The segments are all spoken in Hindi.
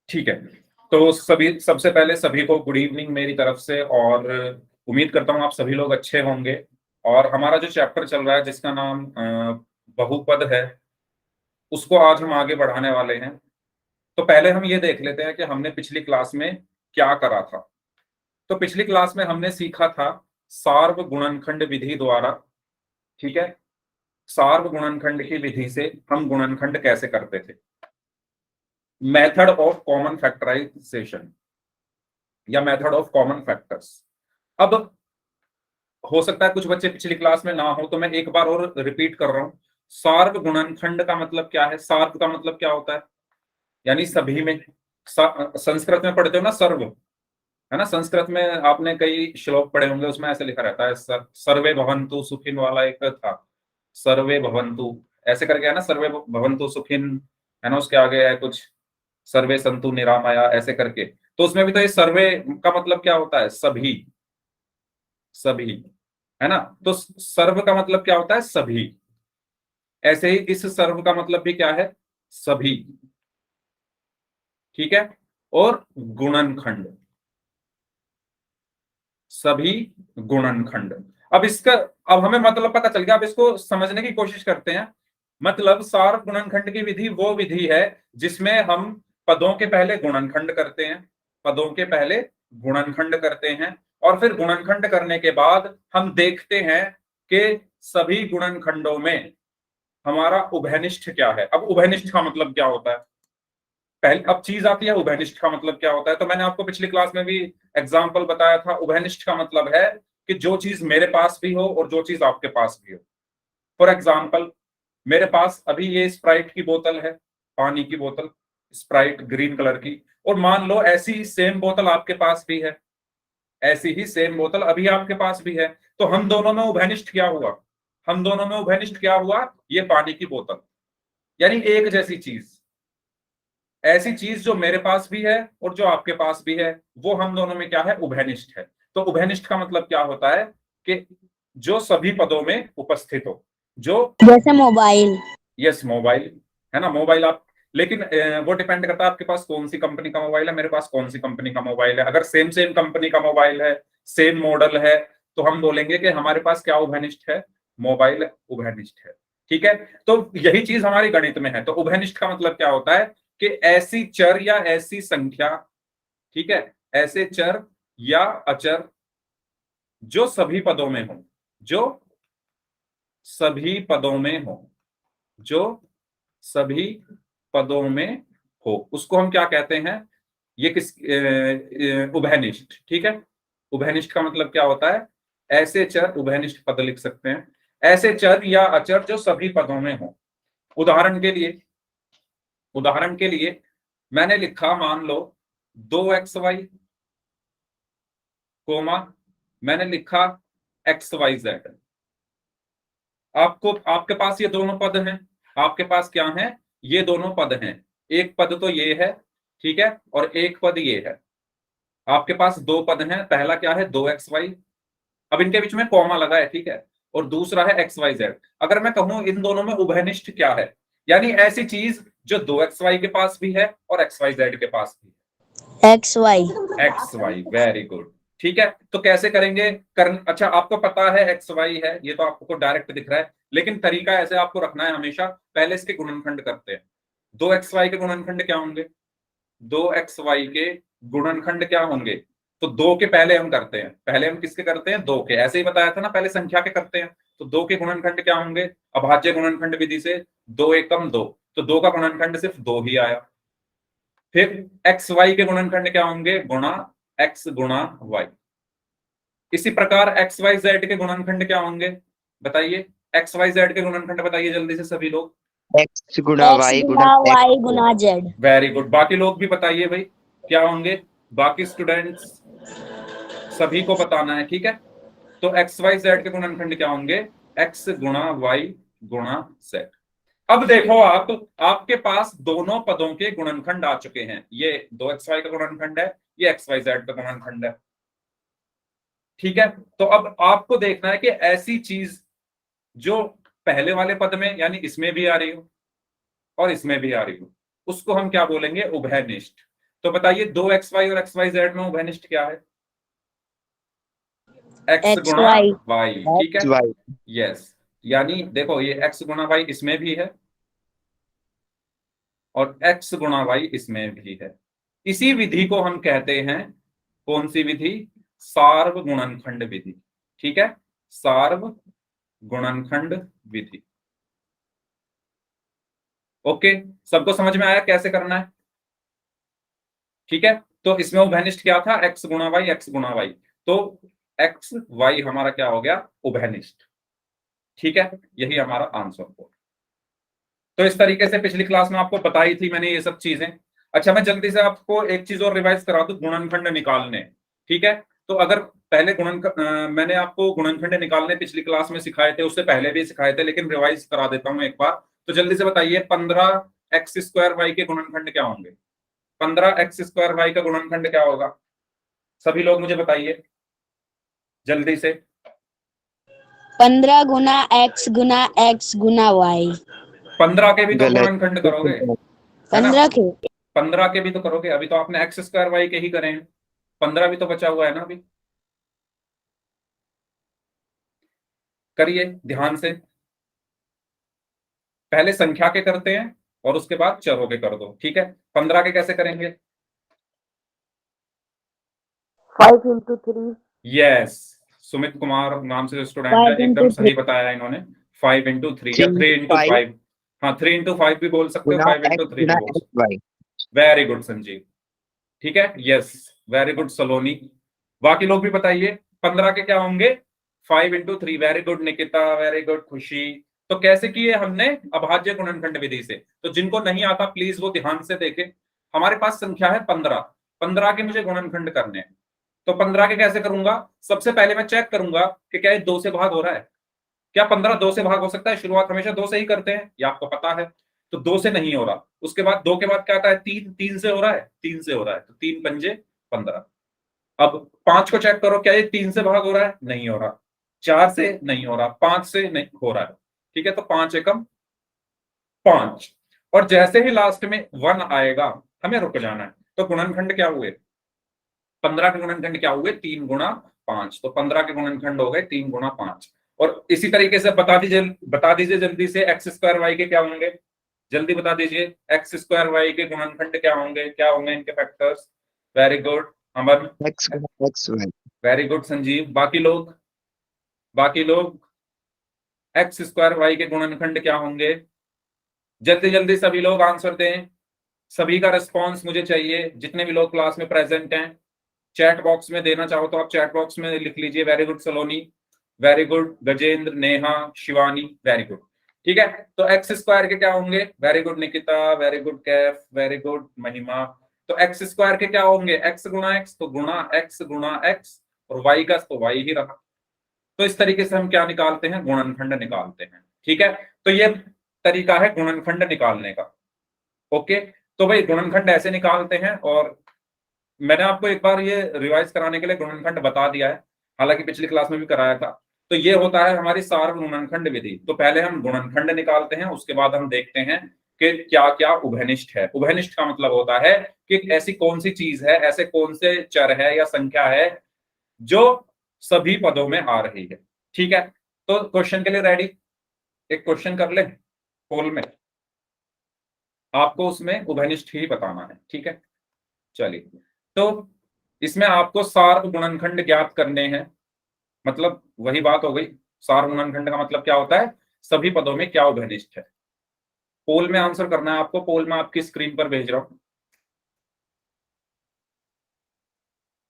ठीक है, तो सबसे पहले सभी को गुड इवनिंग मेरी तरफ से, और उम्मीद करता हूँ आप सभी लोग अच्छे होंगे। और हमारा जो चैप्टर चल रहा है जिसका नाम बहुपद है, उसको आज हम आगे बढ़ाने वाले हैं। तो पहले हम ये देख लेते हैं कि हमने पिछली क्लास में क्या करा था। तो पिछली क्लास में हमने सीखा था सार्वगुणनखंड विधि द्वारा, ठीक है, सार्वगुणनखंड की विधि से हम गुणनखंड कैसे करते थे, मेथड ऑफ कॉमन फैक्टराइजेशन या मेथड ऑफ कॉमन फैक्टर्स। अब हो सकता है कुछ बच्चे पिछली क्लास में ना हो, तो मैं एक बार और रिपीट कर रहा हूं। सार्वगुणनखंड का मतलब क्या है? सार्व का मतलब क्या होता है? यानी सभी में। संस्कृत में पढ़ते हो ना सर्व, है ना? संस्कृत में आपने कई श्लोक पढ़े होंगे, उसमें ऐसे लिखा रहता है सर्वे भवन्तु सुखिन वाला एक था, सर्वे भवन्तु ऐसे करके है ना, सर्वे भवन्तु सुखिन, है ना? उसके आगे है कुछ सर्वे संतु निरामया ऐसे करके। तो उसमें भी तो ये सर्वे का मतलब क्या होता है? सभी, सभी, है ना? तो सर्व का मतलब क्या होता है? सभी। ऐसे ही इस सर्व का मतलब भी क्या है? सभी, ठीक है। और गुणनखंड, सभी गुणनखंड। अब इसका, अब हमें मतलब पता चल गया, अब इसको समझने की कोशिश करते हैं। मतलब सार्व गुणनखंड की विधि वो विधि है जिसमें हम पदों के पहले गुणनखंड करते हैं, पदों के पहले गुणनखंड करते हैं, और फिर गुणनखंड करने के बाद हम देखते हैं कि सभी गुणनखंडों में हमारा उभयनिष्ठ क्या है। अब उभयनिष्ठ का मतलब क्या होता है? पहले अब चीज आती है उभयनिष्ठ का मतलब क्या होता है। तो मैंने आपको पिछली क्लास में भी एग्जाम्पल बताया था। उभयनिष्ठ का मतलब है कि जो चीज मेरे पास भी हो और जो चीज आपके पास भी हो। फॉर एग्जाम्पल, मेरे पास अभी ये स्प्राइट की बोतल है, पानी की बोतल, स्प्राइट ग्रीन कलर की, और मान लो ऐसी सेम बोतल आपके पास भी है, ऐसी ही सेम बोतल अभी आपके पास भी है। तो हम दोनों में उभयनिष्ठ क्या हुआ? हम दोनों में उभयनिष्ठ क्या हुआ? ये पानी की बोतल, यानी एक जैसी चीज, ऐसी चीज जो मेरे पास भी है और जो आपके पास भी है, वो हम दोनों में क्या है? उभयनिष्ठ है। तो उभयनिष्ठ का मतलब क्या होता है? कि जो सभी पदों में उपस्थित हो। जो जैसे मोबाइल। यस, मोबाइल, है ना? मोबाइल आप, लेकिन वो डिपेंड करता है आपके पास कौन सी कंपनी का मोबाइल है, मेरे पास कौन सी कंपनी का मोबाइल है। अगर सेम सेम कंपनी का मोबाइल है, सेम मॉडल है, तो हम बोलेंगे कि हमारे पास क्या उभयनिष्ठ है? मोबाइल उभयनिष्ठ है, ठीक है। तो यही चीज हमारी गणित में है। तो उभयनिष्ठ का मतलब क्या होता है? कि ऐसी चर या ऐसी संख्या, ठीक है, ऐसे चर या अचर जो सभी पदों में हो, जो सभी पदों में हो, जो सभी पदों में हो, उसको हम क्या कहते हैं? ये उभयनिष्ठ, ठीक है। उभयनिष्ठ का मतलब क्या होता है? ऐसे चर, उभयनिष्ठ पद लिख सकते हैं, ऐसे चर या अचर जो सभी पदों में हो। उदाहरण के लिए, उदाहरण के लिए मैंने लिखा, मान लो 2xy, कोमा, मैंने लिखा xyz। आपको, आपके पास ये दोनों पद हैं, आपके पास क्या है? ये दोनों पद हैं। एक पद तो ये है, ठीक है, और एक पद ये है। आपके पास दो पद हैं, पहला क्या है? 2xy, अब इनके बीच में कॉमा लगा है, ठीक है, और दूसरा है xyz। अगर मैं कहूं इन दोनों में उभयनिष्ठ क्या है, यानी ऐसी चीज जो 2xy के पास भी है और xyz के पास भी है। XY। xy, वेरी गुड, ठीक है। तो कैसे करेंगे? अच्छा, आपको पता है xy है, ये तो आपको डायरेक्ट दिख रहा है, लेकिन तरीका ऐसे आपको रखना है हमेशा, पहले इसके गुणनखंड करते हैं। 2xy के गुणनखंड क्या होंगे? 2xy के गुणनखंड क्या होंगे? तो दो के पहले हम करते हैं, पहले हम किसके करते हैं? दो के। ऐसे ही बताया था ना, पहले संख्या के करते हैं। तो दो के गुणनखंड क्या होंगे? अभाज्य गुणनखंड विधि से 2 एकम 2, तो दो का गुणनखंड सिर्फ दो ही आया। फिर एक्स वाई के गुणनखंड क्या होंगे? गुणा एक्स गुणा वाई। इसी प्रकार एक्स वाई जेड के गुणनखंड क्या होंगे? बताइए, एक्स वाई जेड के गुणनखंड बताइए जल्दी से सभी लोग। एक्स गुणा X वाई गुना गुणा Y गुना Z। वेरी गुड, बाकी लोग भी बताइए भाई क्या होंगे। बाकी स्टूडेंट्स सभी को बताना है, ठीक है। तो एक्स वाई जेड के गुणनखंड क्या होंगे? एक्स गुणा वाई गुणा जेड। अब देखो आप, आपके पास दोनों पदों के गुणनखंड आ चुके हैं। ये 2xy का गुणनखंड है, ये xyz का गुणनखंड है, ठीक है। तो अब आपको देखना है कि ऐसी चीज जो पहले वाले पद में, यानी इसमें भी आ रही हो और इसमें भी आ रही हो, उसको हम क्या बोलेंगे? उभयनिष्ठ। तो बताइए 2xy और xyz में उभयनिष्ठ क्या है? x एक्स गुणा वाई। y, ठीक है। XY। यस, यानी देखो ये x गुणा y इसमें भी है और x गुणा y इसमें भी है। इसी विधि को हम कहते हैं, कौन सी विधि? सार्वगुणनखंड विधि, ठीक है, सार्वगुणनखंड विधि। ओके, सबको समझ में आया कैसे करना है? ठीक है, तो इसमें उभयनिष्ठ क्या था? x गुणा y, x गुणा y। तो x y हमारा क्या हो गया? उभयनिष्ठ। ठीक है, यही हमारा आंसर हो। तो इस तरीके से पिछली क्लास में आपको बताई थी मैंने ये सब चीजें। अच्छा, मैं जल्दी से आपको एक चीज और रिवाइज करा दूं, गुणनखंड निकालने। ठीक है, तो अगर पहले मैंने आपको गुणनखंड निकालने पिछली क्लास में सिखाए थे, उससे पहले भी सिखाए थे, लेकिन रिवाइज करा देता हूं एक बार। तो जल्दी से बताइए 15x² y के गुणनखंड क्या होंगे? 15x² y का गुणनखंड क्या होगा? सभी लोग मुझे बताइए जल्दी से। 15 गुना x गुना y। 15 के भी तो गलत। गुणनखंड करोगे, है ना? 15 के। 15 के भी तो करोगे, अभी तो आपने x² y के ही करे हैं। 15 भी तो बचा हुआ है ना अभी। करिए ध्यान से, पहले संख्या के करते हैं और उसके बाद चरों के कर दो, ठीक है। 15 के कैसे करेंगे? 5 into 3। यस, सुमित कुमार नाम से जो स्टूडेंट है, 5 एकदम into 3। सही बताया इन्होंने। 5 into 3 या 3 3 into 5। 5 हाँ, 3 into 5 भी बोल सकते हो, गुना 5 into 3 भी गुना बोल सकते XY। हो। वेरी गुड संजीव, ठीक है, यस, वेरी गुड सलोनी। बाकी लोग भी बताइए 15 के क्या होंगे? 5 into 3। Very good Nikita, very good खुशी। तो कैसे किए हमने? अभाज्य गुणनखंड विधि से। तो जिनको नहीं आता प्लीज वो ध्यान से देखें। हमारे पास संख्या है 15, 15 के मुझे गुणनखंड करने हैं। तो 15 के कैसे करूंगा? सबसे पहले मैं चेक करूंगा कि क्या ये 2 से भाग हो रहा है। क्या 15 2 से भाग हो सकता है? शुरुआत हमेशा 2 से ही करते हैं, ये आपको पता है। तो 2 से नहीं हो रहा। उसके बाद 2 के बाद क्या आता है? 3, 3 से हो रहा है, 3 से हो रहा है, तो 3 पंजे 15। अब 5 को चेक करो, क्या ये 3 से भाग हो रहा है? नहीं हो रहा। 4 से नहीं हो रहा, 5 से नहीं हो रहा है, ठीक है, तो 5 एकम 5। और जैसे ही लास्ट में 1 आएगा हमें रुक जाना है। तो गुणनखंड क्या हुए? 15 के गुणनखंड क्या हुए? 3 गुणा 5। तो 15 के गुणनखंड हो गए 3 गुणा 5। और इसी तरीके से बता दीजिए जल्दी से x² y के क्या होंगे? जल्दी बता दीजिए, x² y के गुणनखंड क्या होंगे? क्या होंगे इनके फैक्टर्स? वेरी गुड अमन, X गुना XY। Very good Sanjeev. बाकी लोग x² y के गुणनखंड क्या होंगे? जल्दी जल्दी सभी लोग आंसर दें। सभी का रिस्पॉन्स मुझे चाहिए, जितने भी लोग क्लास में प्रेजेंट हैं। चैट बॉक्स में देना चाहो तो आप चैट बॉक्स में लिख लीजिए। Very good Saloni, very good Gajendra, Neha, Shivani, very good. ठीक है, तो x² के क्या होंगे? Very good Nikita, very good Kaif, very good Mahima. तो x² के क्या होंगे? x गुणा x, तो गुणा x गुणा x, और y का तो y ही रहा। तो इस तरीके से हम क्या निकालते हैं? गुणनखंड निकालते हैं, ठीक है। तो ये तरीका है गुणनखंड निकालने का। ओके, तो भाई गुणनखंड ऐसे निकालते हैं। और मैंने आपको एक बार ये रिवाइज कराने के लिए गुणनखंड बता दिया है, हालांकि पिछली क्लास में भी कराया था। तो ये होता है हमारी सार्वगुणनखंड विधि। तो पहले हम गुणनखंड निकालते हैं, उसके बाद हम देखते हैं कि क्या क्या उभयनिष्ठ है। उभयनिष्ठ का मतलब होता है कि ऐसी कौन सी चीज है, ऐसे कौन से चर है या संख्या है जो सभी पदों में आ रही है। ठीक है, तो क्वेश्चन के लिए रेडी? एक क्वेश्चन कर ले पोल में, आपको उसमें उभयनिष्ठ ही बताना है, ठीक है। चलिए, तो इसमें आपको सार्व गुणनखंड ज्ञात करने हैं। मतलब वही बात हो गई, सार्व गुणनखंड का मतलब क्या होता है? सभी पदों में क्या उभयनिष्ठ है। पोल में आंसर करना है आपको, पोल में आपकी स्क्रीन पर भेज रहा हूं।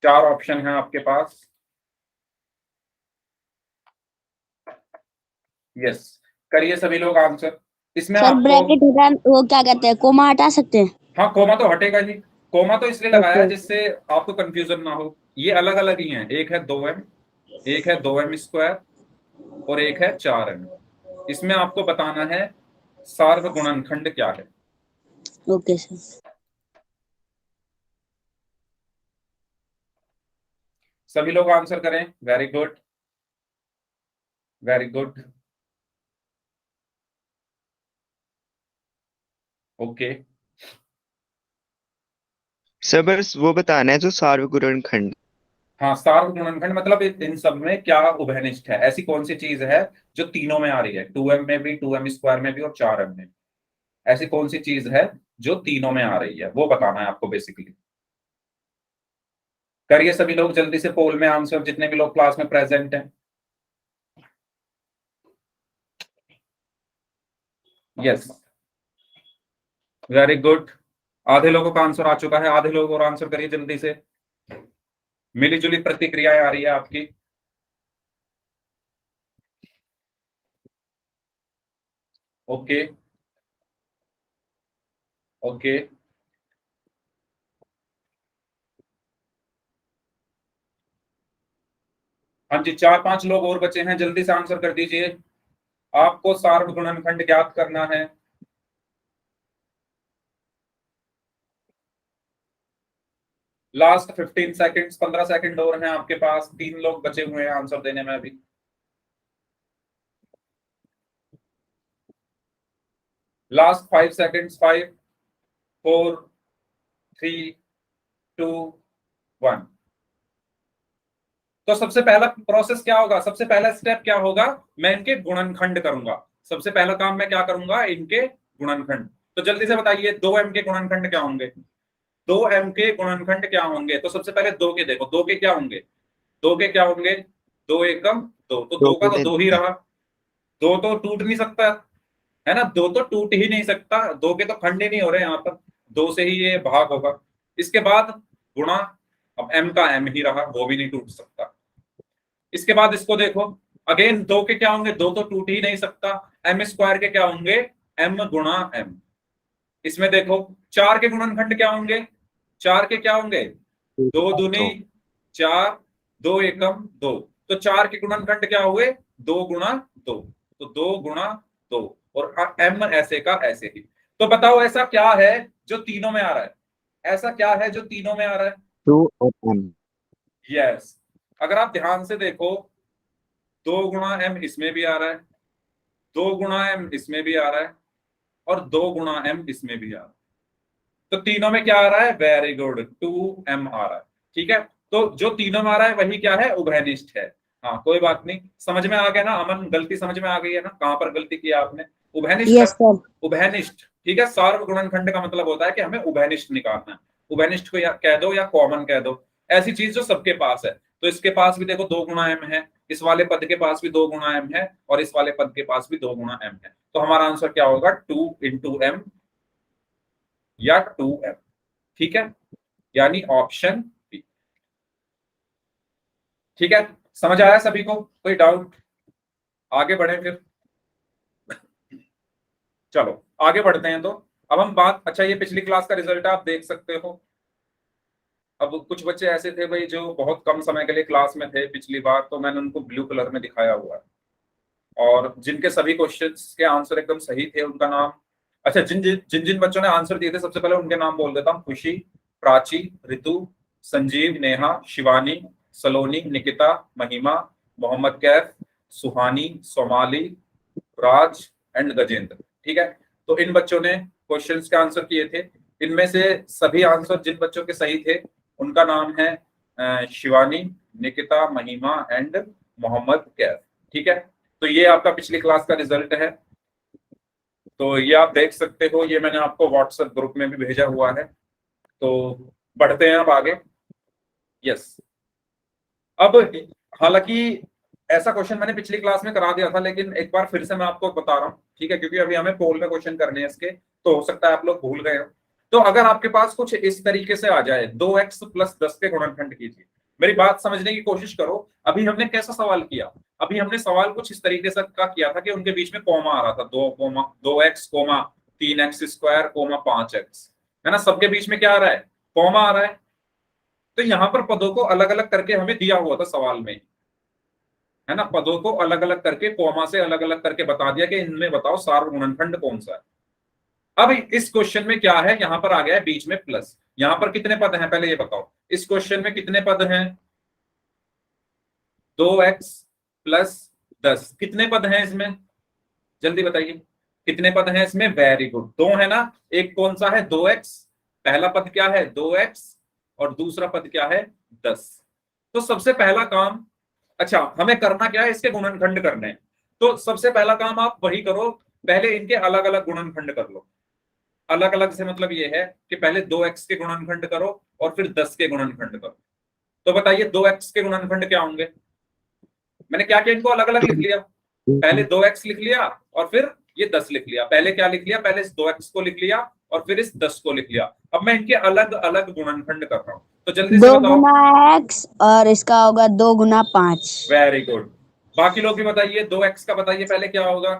4 ऑप्शन है आपके पास। यस, करिए सभी लोग आंसर। इसमें सर आपको, ब्रैकेट हटा, वो क्या कहते हैं, कोमा हटा सकते हैं? हाँ कोमा तो हटेगा ही। कोमा तो इसलिए लगाया है ओके। जिससे आपको कंफ्यूजन ना हो। ये अलग अलग ही हैं, एक है 2m, एक है 2m² और एक है 4m। इसमें आपको बताना है सार्व गुणनखंड क्या है। Okay sir. सभी लोग आंसर करें। Very good, very good. Okay, sir बस वो बताना है जो सार्वगुणनखंड। हाँ, सार्वगुणनखंड मतलब इन सब में क्या उभयनिष्ठ है, ऐसी कौन सी चीज है जो तीनों में आ रही है, 2m में भी, 2m स्क्वायर में भी और 4m में। ऐसी कौन सी चीज है जो तीनों में आ रही है, वो बताना है आपको बेसिकली। करिए सभी लोग जल्दी से पोल में आंसर, जितने भी लोग क्लास में प्रेजेंट हैं। Yes, very good. आधे लोगों का आंसर आ चुका है, आधे लोग और आंसर करिए जल्दी से। मिली जुली प्रतिक्रियाएं आ रही है आपकी। ओके ओके, हाँ जी, 4-5 लोग और बचे हैं, जल्दी से आंसर कर दीजिए। आपको सार्वगुणनखंड ज्ञात करना है। लास्ट 15 सेकंड्स, 15 सेकंड और हैं आपके पास, 3 लोग बचे हुए हैं आंसर देने में अभी। Last 5 seconds, 5, 4, 3, 2, 1। तो सबसे पहला प्रोसेस क्या होगा, सबसे पहला स्टेप क्या होगा, मैं इनके गुणनखंड करूंगा। सबसे पहला काम मैं क्या करूंगा, इनके गुणनखंड। तो जल्दी से बताइए 2m के गुणनखंड क्या होंगे, 2m के गुणनखंड क्या होंगे। तो सबसे पहले दो के देखो, दो के क्या होंगे, दो के क्या होंगे, दो एकम दो, तो दो दो का तो गुने दो ही रहा। दो तो टूट नहीं सकता, है ना, दो तो टूट ही नहीं सकता, दो के तो खंड ही नहीं हो रहे यहाँ पर, दो से ही ये भाग होगा। इसके बाद गुणा, अब m का m ही रहा, वो भी नहीं टूट सकता। इसके बाद इसको देखो, अगेन दो के क्या होंगे, दो तो टूट ही नहीं सकता, एम स्क्वायर के क्या होंगे, m गुणा m। इसमें देखो चार के गुणनखंड क्या होंगे, चार के क्या होंगे, दो दूनी दो। चार, दो एकम दो। तो चार के गुणनखंड क्या हुए, दो गुणा दो, तो दो गुणा दो, और m ऐसे का ऐसे ही। तो बताओ ऐसा क्या है जो तीनों में आ रहा है, ऐसा क्या है जो तीनों में आ रहा है। टू और m। यस, अगर आप ध्यान से देखो, दो गुणा m इसमें भी आ रहा है, दो गुणा m इसमें भी आ रहा है, और दो गुणा m इसमें भी आ रहा है। तो तीनों में क्या आ रहा है, वेरी गुड, 2m आ रहा है। ठीक है, तो जो तीनों में आ रहा है वही क्या है, उभयनिष्ठ है। हाँ कोई बात नहीं, समझ में आ गया ना अमन, गलती समझ में आ गई है ना, कहां पर गलती किया आपने। उभयनिष्ठ, यस सर। उभयनिष्ठ, ठीक है। सार्वगुणनखंड का मतलब होता है कि हमें उभयनिष्ठ निकालना है। उभयनिष्ठ को या कह दो या कॉमन कह दो, ऐसी चीज जो सबके पास है। तो इसके पास भी देखो दो गुणा m है, इस वाले पद के पास भी दो गुणा m है, और इस वाले पद के पास भी दो गुणा m है। तो हमारा आंसर क्या होगा, 2 × m या 2m। ठीक है, यानी ऑप्शन बी। ठीक है, समझ आया सभी को, कोई डाउट। आगे बढ़े फिर, चलो आगे बढ़ते हैं। तो अब हम बात, अच्छा ये पिछली क्लास का रिजल्ट आप देख सकते हो। अब कुछ बच्चे ऐसे थे भाई जो बहुत कम समय के लिए क्लास में थे पिछली बार, तो मैंने उनको ब्लू कलर में दिखाया हुआ है। और जिनके सभी क्वेश्चंस के आंसर एकदम सही थे उनका नाम, अच्छा जिन जिन जिन जिन बच्चों ने आंसर दिए थे सबसे पहले उनके नाम बोल देता हूँ। खुशी, प्राची, ऋतु, संजीव, नेहा, शिवानी, सलोनी, निकिता, महिमा, मोहम्मद कैफ, सुहानी, सोमाली, राज एंड गजेंद्र। ठीक है, तो इन बच्चों ने क्वेश्चंस के आंसर किए थे। इनमें से सभी आंसर जिन बच्चों के सही थे उनका नाम है शिवानी, निकिता, महिमा एंड मोहम्मद कैफ। ठीक है, तो ये आपका पिछली क्लास का रिजल्ट है। तो ये आप देख सकते हो, ये मैंने आपको व्हाट्सएप ग्रुप में भी भेजा हुआ है। तो बढ़ते हैं अब आगे। यस, अब हालांकि ऐसा क्वेश्चन मैंने पिछली क्लास में करा दिया था, लेकिन एक बार फिर से मैं आपको बता रहा हूँ। ठीक है, क्योंकि अभी हमें पोल में क्वेश्चन करने हैं इसके, तो हो सकता है आप लोग भूल गए हो। तो अगर आपके पास कुछ इस तरीके से आ जाए, 2x + 10 के गुणनखंड कीजिए। मेरी बात समझने की कोशिश करो। अभी हमने कैसा सवाल किया, अभी हमने सवाल कुछ इस तरीके से का किया था कि उनके बीच में कॉमा आ रहा था, 2x, 3x² 5x, है ना, सबके बीच में क्या आ रहा है, कॉमा आ रहा है। तो यहां पर पदों को अलग अलग करके हमें दिया हुआ था सवाल में, है ना, पदों को अलग अलग करके कॉमा से अलग अलग करके बता दिया कि इनमें बताओ सार्वगुणनखंड कौन सा है। अब इस क्वेश्चन में क्या है, यहां पर आ गया है बीच में प्लस। यहां पर कितने पद हैं पहले ये बताओ, इस क्वेश्चन में कितने पद हैं, 2x + 10, कितने पद हैं इसमें, जल्दी बताइए कितने पद हैं इसमें। वेरी गुड, दो है ना, एक कौन सा है, 2x, पहला पद क्या है 2x और दूसरा पद क्या है 10। तो सबसे पहला काम, अच्छा हमें करना क्या है, इसके गुणनखंड करने हैं। तो सबसे पहला काम आप वही करो, पहले इनके अलग अलग गुणनखंड कर लो। अलग अलग से मतलब ये है कि पहले 2x के गुणनखंड करो और फिर 10 के गुणनखंड करो। तो बताइए 2x के गुणनखंड क्या होंगे। मैंने क्या किया, इनको अलग अलग लिख लिया। पहले 2x लिख लिया और फिर ये 10 लिख लिया। पहले क्या लिख लिया, पहले इस 2x को लिख लिया और फिर इस 10 को लिख लिया। अब मैं इनके अलग अलग गुणनखंड कर रहा हूं, तो जल्दी से 2 बताओ। गुना x और इसका होगा 2 गुना 5। Very good. बाकी लोग भी बताइए, 2x का बताइए पहले क्या होगा।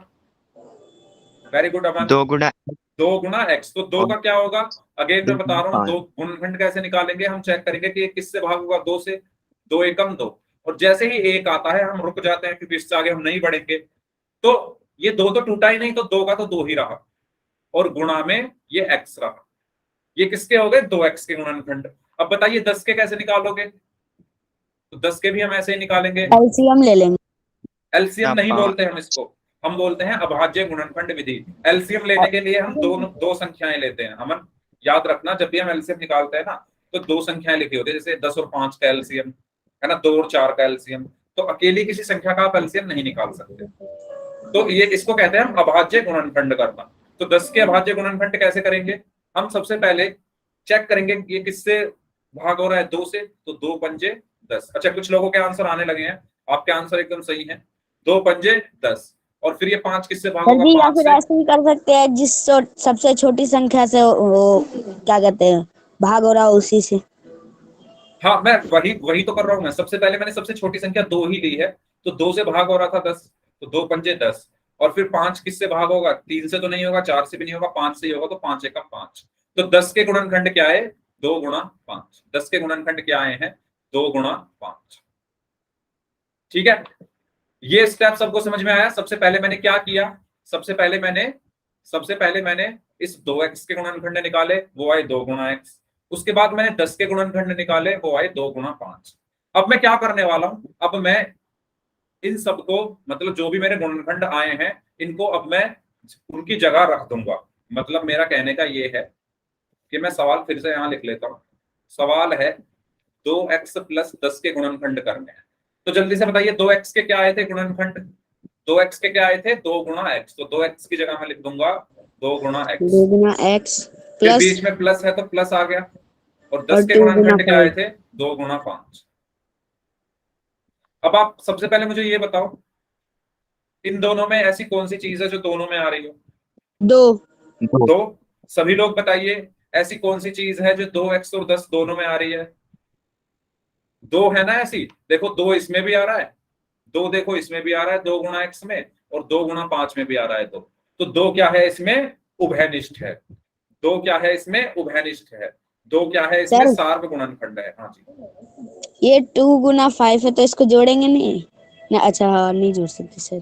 वेरी गुड अमन। 2 गुना 2 गुना x, तो 2 और का क्या होगा। अगेन मैं 2 बता गुना रहा हूँ, 5। दो गुणनखंड कैसे निकालेंगे, हम चेक करेंगे कि ये किससे भाग होगा, 2 से। 2 एकम 2, और जैसे ही 1 आता है हम रुक जाते हैं क्योंकि इससे आगे हम नहीं बढ़ेंगे। तो ये 2 तो टूटा ही नहीं, तो 2 का तो 2 ही रहा, और गुणा में ये x रहा। ये किसके हो गए, 2x के गुणनखंड। अब बताइए 10 के कैसे निकालोगे। तो 10 के भी हम ऐसे ही निकालेंगे। एलसीएम ले लेंगे। एलसीएम नहीं पाँच। बोलते हम इसको, हम बोलते हैं अभाज्य गुणनखंड विधि। एलसीएम लेने के लिए हम दो संख्याएं लेते हैं। अमन याद रखना, जब भी हम एलसीएम निकालते हैं ना, तो 2 संख्याएं लिखी होती है, जैसे 10 और 5 का एलसीएम है ना, 2 और 4 का एलसीएम। तो अकेली किसी संख्या का आप एलसीएम नहीं निकाल सकते। तो ये इसको कहते हैं हम अभाज्य गुणनखंड करना। तो 10 के अभाज्य गुणनखंड कैसे करेंगे, हम सबसे पहले चेक करेंगे ये किससे भाग हो रहा है, 2 से। तो 2 पंजे 10। अच्छा कुछ लोगों के आंसर आने लगे हैं, आपके आंसर एकदम सही है। 2 पंजे 10, और फिर ये 5 किससे भाग सर होगा, जी, या 5 फिर से। ऐसे ही कर सकते हैं, सबसे छोटी संख्या से वो क्या कहते हैं, भाग हो रहा हो उसी से। हाँ मैं वही वही तो कर रहा हूं मैं। सबसे पहले मैंने सबसे छोटी संख्या 2 ही ली है, तो 2 से भाग हो रहा था 10, तो 2 पंजे 10। और फिर 5 किससे भाग होगा, 3 से तो नहीं होगा, 4 से भी नहीं होगा, 5 से ही होगा, तो 5 एकम 5। तो 10 के गुणनखंड क्या है, 2 गुणा 5। 10 के गुणनखंड क्या आए हैं, 2 गुणा 5। ठीक है, ये स्टेप सबको समझ में आया। सबसे पहले मैंने क्या किया, सबसे पहले मैंने इस 2x के गुणनखंड निकाले, वो आए 2 गुणा x। उसके बाद मैंने 10 के गुणनखंड निकाले, वो आए 2 गुणा 5। अब मैं क्या करने वाला हूं, अब मैं इन सबको, मतलब जो भी मेरे गुणनखंड आए हैं, इनको अब मैं उनकी जगह रख दूंगा। मतलब मेरा कहने का ये है कि मैं सवाल फिर से यहां लिख लेता हूं। सवाल है 2x प्लस 10 के गुणनखंड करने हैं। तो जल्दी से बताइए 2x के क्या आए थे गुणनखंड, 2x के क्या आए थे, 2 गुणा x। तो 2x की जगह मैं लिख दूंगा 2 गुणा x। 2 गुना x फिर प्लस बीच में प्लस है तो प्लस आ गया, और और 10 के 2 गुना गुणनखंड क्या आए 5। थे, 2 गुणा 5। अब आप सबसे पहले मुझे ये बताओ, इन दोनों में ऐसी कौन सी चीज है जो दोनों में आ रही हो। 2 2 तो सभी लोग बताइए, ऐसी कौन सी चीज है जो 2x और 10 दोनों में आ रही है। 2 है ना ऐसी, देखो 2 इसमें भी आ रहा है, 2 देखो इसमें भी आ रहा है, 2 गुणा x में, और 2 गुणा 5 में भी आ रहा है 2। तो 2 क्या है इसमें, उभयनिष्ठ है। 2 क्या है इसमें, उभयनिष्ठ है। 2 क्या है इसमें, सर, सार्वगुणनखंड है। हाँ जी। ये 2 गुना 5 है, तो इसको जोड़ेंगे नहीं ना। अच्छा हाँ, नहीं जोड़ सकते सर।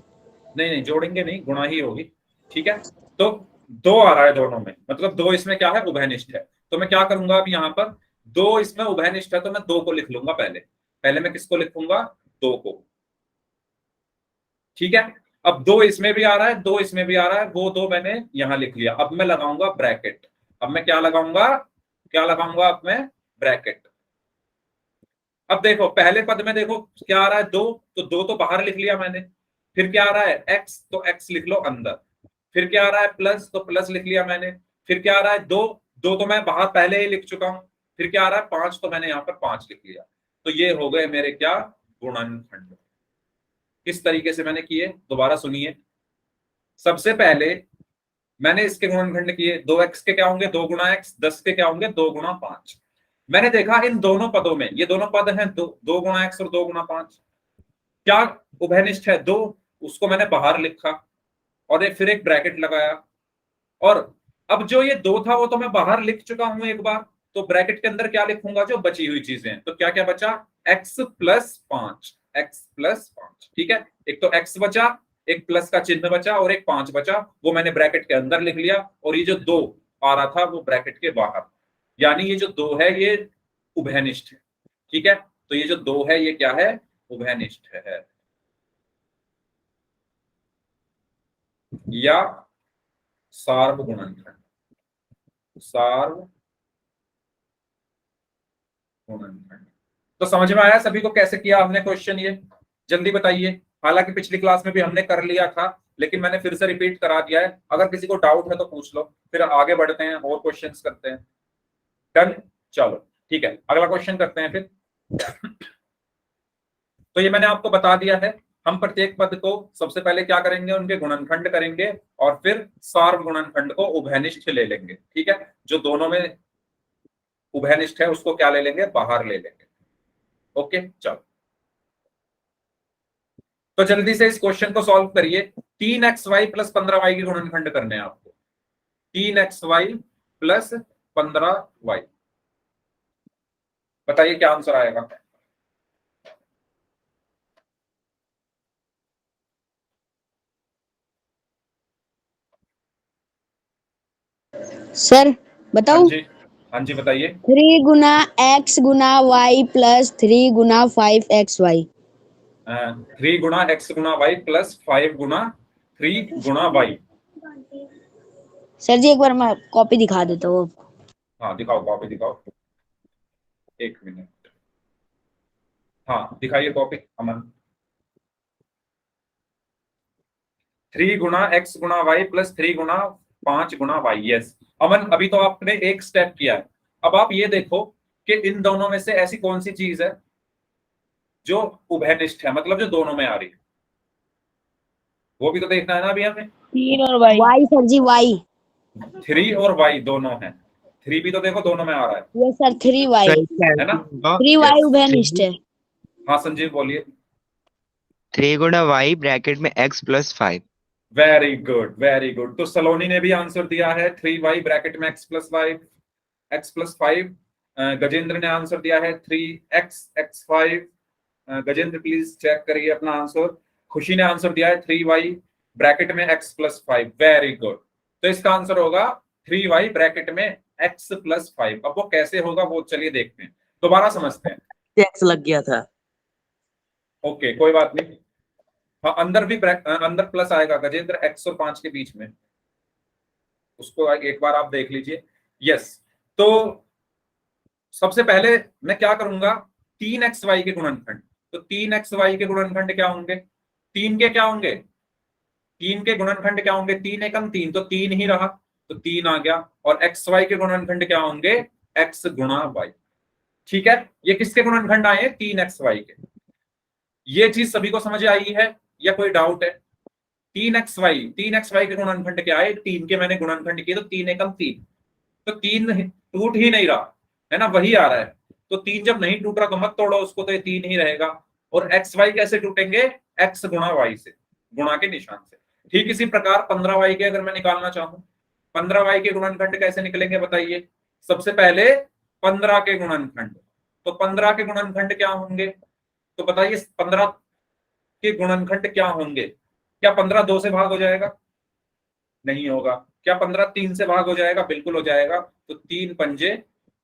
नहीं नहीं जोड़ेंगे नहीं, गुणा ही होगी। ठीक है, तो 2 आ रहा है दोनों में, मतलब 2 इसमें क्या है, उभयनिष्ठ है। तो मैं क्या करूंगा अब यहाँ पर, 2 इसमें उभयनिष्ठ है तो मैं 2 को लिख लूंगा पहले। पहले मैं किसको लिखूंगा, 2 को। ठीक है, अब 2 इसमें भी आ रहा है, 2 इसमें भी आ रहा है, वो 2 मैंने यहां लिख लिया। अब मैं लगाऊंगा ब्रैकेट। अब मैं क्या लगाऊंगा, अब मैं ब्रैकेट। अब देखो पहले पद में देखो क्या आ रहा है, 2। तो 2 तो बाहर लिख लिया मैंने। फिर क्या आ रहा है, x, तो x लिख लो अंदर। फिर क्या आ रहा है, प्लस, तो प्लस लिख लिया मैंने। फिर क्या आ रहा है, 2। 2 तो मैं बाहर पहले ही लिख चुका हूं। फिर क्या आ रहा है, 5, तो मैंने यहाँ पर 5 लिख लिया। तो ये हो गए मेरे क्या, गुणनखंड। किस तरीके से मैंने किए, दोबारा सुनिए। सबसे पहले मैंने इसके गुणनखंड किए, 2x के क्या होंगे, 2 गुणा x, 10 के क्या होंगे, 2 गुणा 5। मैंने देखा इन दोनों पदों में, ये दोनों पद हैं, 2 गुणा x और 2 गुणा 5, क्या उभयनिष्ठ है, 2। उसको मैंने बाहर लिखा, और फिर एक ब्रैकेट लगाया। और अब जो ये 2 था वो तो मैं बाहर लिख चुका हूं एक बार। तो ब्रैकेट के अंदर क्या लिखूंगा, जो बची हुई चीजें हैं। तो क्या क्या बचा, x प्लस 5, x प्लस 5। ठीक है, एक तो x बचा, एक प्लस का चिन्ह बचा, और एक 5 बचा, वो मैंने ब्रैकेट के अंदर लिख लिया। और ये जो 2 आ रहा था वो ब्रैकेट के बाहर। यानी ये जो 2 है ये उभयनिष्ठ है। ठीक है, तो ये जो 2 है ये क्या है, उभयनिष्ठ है, या सार्वगुणनखंड। सार्वगुणनखंड। गुणनखंड। तो समझ में आया सभी को कैसे किया हमने क्वेश्चन? ये जल्दी बताइए। हालांकि पिछली क्लास में भी हमने कर लिया था, लेकिन मैंने फिर से रिपीट करा दिया है। अगर किसी को डाउट है तो पूछ लो, फिर आगे बढ़ते हैं और क्वेश्चंस करते हैं। डन, चलो ठीक है, अगला क्वेश्चन करते हैं फिर। तो ये मैंने आपको बता दिया है, हम प्रत्येक पद को सबसे पहले क्या करेंगे, उनके गुणनखंड करेंगे और फिर सार्व गुणनखंड को उभयनिष्ठ ले लेंगे। ठीक है, जो दोनों में उभयनिष्ठ है उसको क्या ले लेंगे, बाहर ले लेंगे। ओके चलो, तो जल्दी से इस क्वेश्चन को सॉल्व करिए। 3xy प्लस 15y के गुणनखंड करने हैं आपको। 3xy प्लस 15y, बताइए क्या आंसर आएगा। सर हाँ बताऊं? जी, हाँ जी बताइए। 3 गुना x गुना y प्लस 3 गुना 5xy। 3 गुना x गुना y प्लस 5 गुना 3 गुना y। सर जी एक बार मैं कॉपी दिखा देता हूँ आपको। हाँ दिखाओ, कॉपी दिखाओ, एक मिनट। हाँ दिखाइए कॉपी अमन। 3 गुना x गुना y प्लस 3 गुना 5 गुना y। यस अमन, अभी तो आपने एक स्टेप किया है। अब आप ये देखो कि इन दोनों में से ऐसी कौन सी चीज है जो उभयनिष्ठ है, मतलब जो दोनों में आ रही है, वो भी तो देखना है ना अभी हमें। 3 और y सर जी, y। 3 और y दोनों है, 3 भी तो देखो दोनों में आ रहा है यस सर, 3y। सर इसका है ना। आंसर होगा 3y यस, उभयनिष्ठ है। हाँ संजीव बोलिए। 3 गुना y ब्रैकेट में x plus 5। Very good, very good. तो सलोनी ने भी आंसर दिया है 3y ब्रैकेट में x plus 5, x plus 5। Gajendra ने आंसर दिया है 3x x5। Gajendra please check करिए अपना आंसर। खुशी ने आंसर दिया है 3y ब्रैकेट में x प्लस 5। वेरी गुड, तो इसका आंसर होगा 3y ब्रैकेट में x प्लस 5। अब वो कैसे होगा वो चलिए देखते हैं, दोबारा समझते हैं। टैक्स लग गया था। ओके कोई बात नहीं। हाँ अंदर भी अंदर प्लस आएगा गजेंद्र, x और 5 के बीच में, उसको एक बार आप देख लीजिए। यस, तो सबसे पहले मैं क्या करूंगा, 3xy के गुणनखंड। तो 3xy के गुणनखंड क्या होंगे, 3 के क्या होंगे, 3 के गुणनखंड क्या होंगे, 3 एकम 3, तो 3 ही रहा, तो 3 आ गया। और xy के गुणनखंड क्या होंगे, x गुणा y। ठीक है, ये किसके गुणनखंड आए, 3xy के। ये चीज सभी को समझ आई है या कोई डाउट है? 3xy के गुणनखंड क्या है, 3 के मैंने गुणनखंड किए, तो 3 एकम 3, तो 3 टूट ही नहीं रहा है ना, वही आ रहा है। तो 3 जब नहीं टूट रहा तो मत तोड़ो उसको, तो ये 3 ही रहेगा। और एक्स वाई कैसे टूटेंगे, x गुणा y से, गुणा के निशान से। ठीक इसी प्रकार 15y के अगर मैं निकालना चाहूं, 15y के गुणनखंड कैसे निकलेंगे बताइए। सबसे पहले 15 के गुणनखंड, तो 15 के गुणनखंड क्या होंगे, तो बताइए 15 के गुणनखंड क्या होंगे। क्या 15 2 से भाग हो जाएगा, नहीं होगा। क्या 15 3 से भाग हो जाएगा, बिल्कुल हो जाएगा। तो 3 पंजे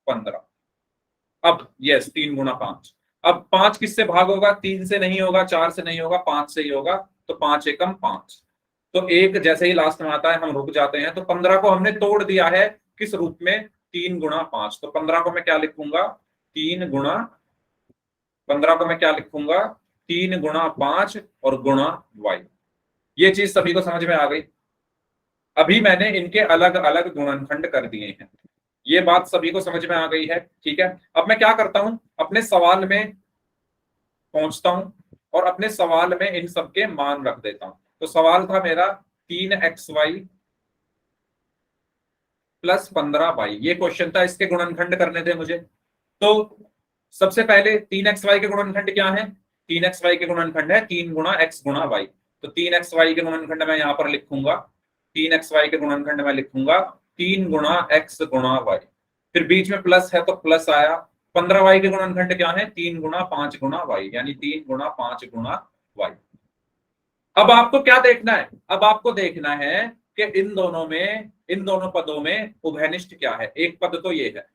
15। अब यस 3 गुणा 5। अब 5 किससे भाग होगा, 3 से नहीं होगा, 4 से नहीं होगा, 5 से ही होगा। तो 5 एकम 5, तो एक जैसे ही लास्ट में आता है हम रुक जाते हैं। तो 15 को हमने तोड़ दिया है किस रूप में, 3 गुणा 5। तो 15 को मैं क्या लिखूंगा, 3 गुणा, 15 को मैं क्या लिखूंगा, 3 गुणा 5 और गुणा y। ये चीज सभी को समझ में आ गई। अभी मैंने इनके अलग अलग गुणनखंड कर दिए हैं, ये बात सभी को समझ में आ गई है। ठीक है, अब मैं क्या करता हूं, अपने सवाल में पहुंचता हूं और अपने सवाल में इन सबके मान रख देता हूं। तो सवाल था मेरा 3xy प्लस 15y, ये क्वेश्चन था, इसके गुणनखंड करने थे मुझे। तो सबसे पहले 3xy के गुणनखंड क्या है, 3xy के गुणनखंड है 3 गुणा x गुणा y। तो 3xy के गुणनखंड मैं यहां पर लिखूंगा, 3xy के गुणनखंड में लिखूंगा 3 गुणा x गुणा y। फिर बीच में प्लस है तो प्लस आया। 15y के गुणनखंड क्या है, 3 गुणा 5 गुणा y, यानी 3 गुणा 5 गुणा y। अब आपको क्या देखना है, अब आपको देखना है कि इन दोनों में, इन दोनों पदों में उभयनिष्ठ क्या है। एक पद तो ये है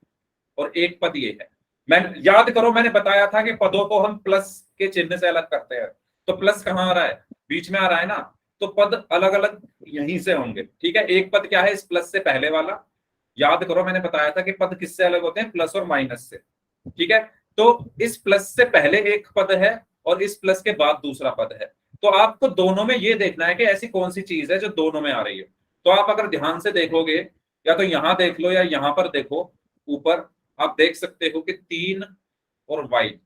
और एक पद ये है। मैं याद करो मैंने बताया था कि पदों को हम प्लस के चिन्ह से अलग करते हैं। तो प्लस कहाँ आ रहा है, बीच में आ रहा है ना, तो पद अलग अलग यहीं से होंगे। ठीक है, एक पद क्या है इस प्लस से पहले वाला, याद करो मैंने बताया था कि पद किससे अलग होते हैं, प्लस और माइनस से। ठीक है, तो इस प्लस से पहले एक पद है और इस प्लस के बाद दूसरा पद है। तो आपको दोनों में ये देखना है कि ऐसी कौन सी चीज है जो दोनों में आ रही है। तो आप अगर ध्यान से देखोगे, या तो यहां देख लो या यहां पर देखो, ऊपर आप देख सकते हो कि 3 और y,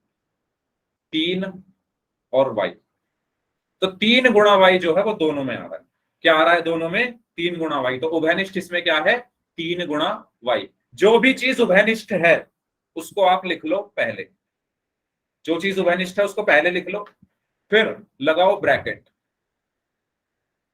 3 और y, तो 3 गुणा y जो है वो दोनों में आ रहा है। क्या आ रहा है दोनों में? 3 गुणा y। तो उभयनिष्ठ इसमें क्या है? 3 गुणा y। जो भी चीज उभयनिष्ठ है उसको आप लिख लो पहले, जो चीज उभयनिष्ठ है उसको पहले लिख लो, फिर लगाओ ब्रैकेट।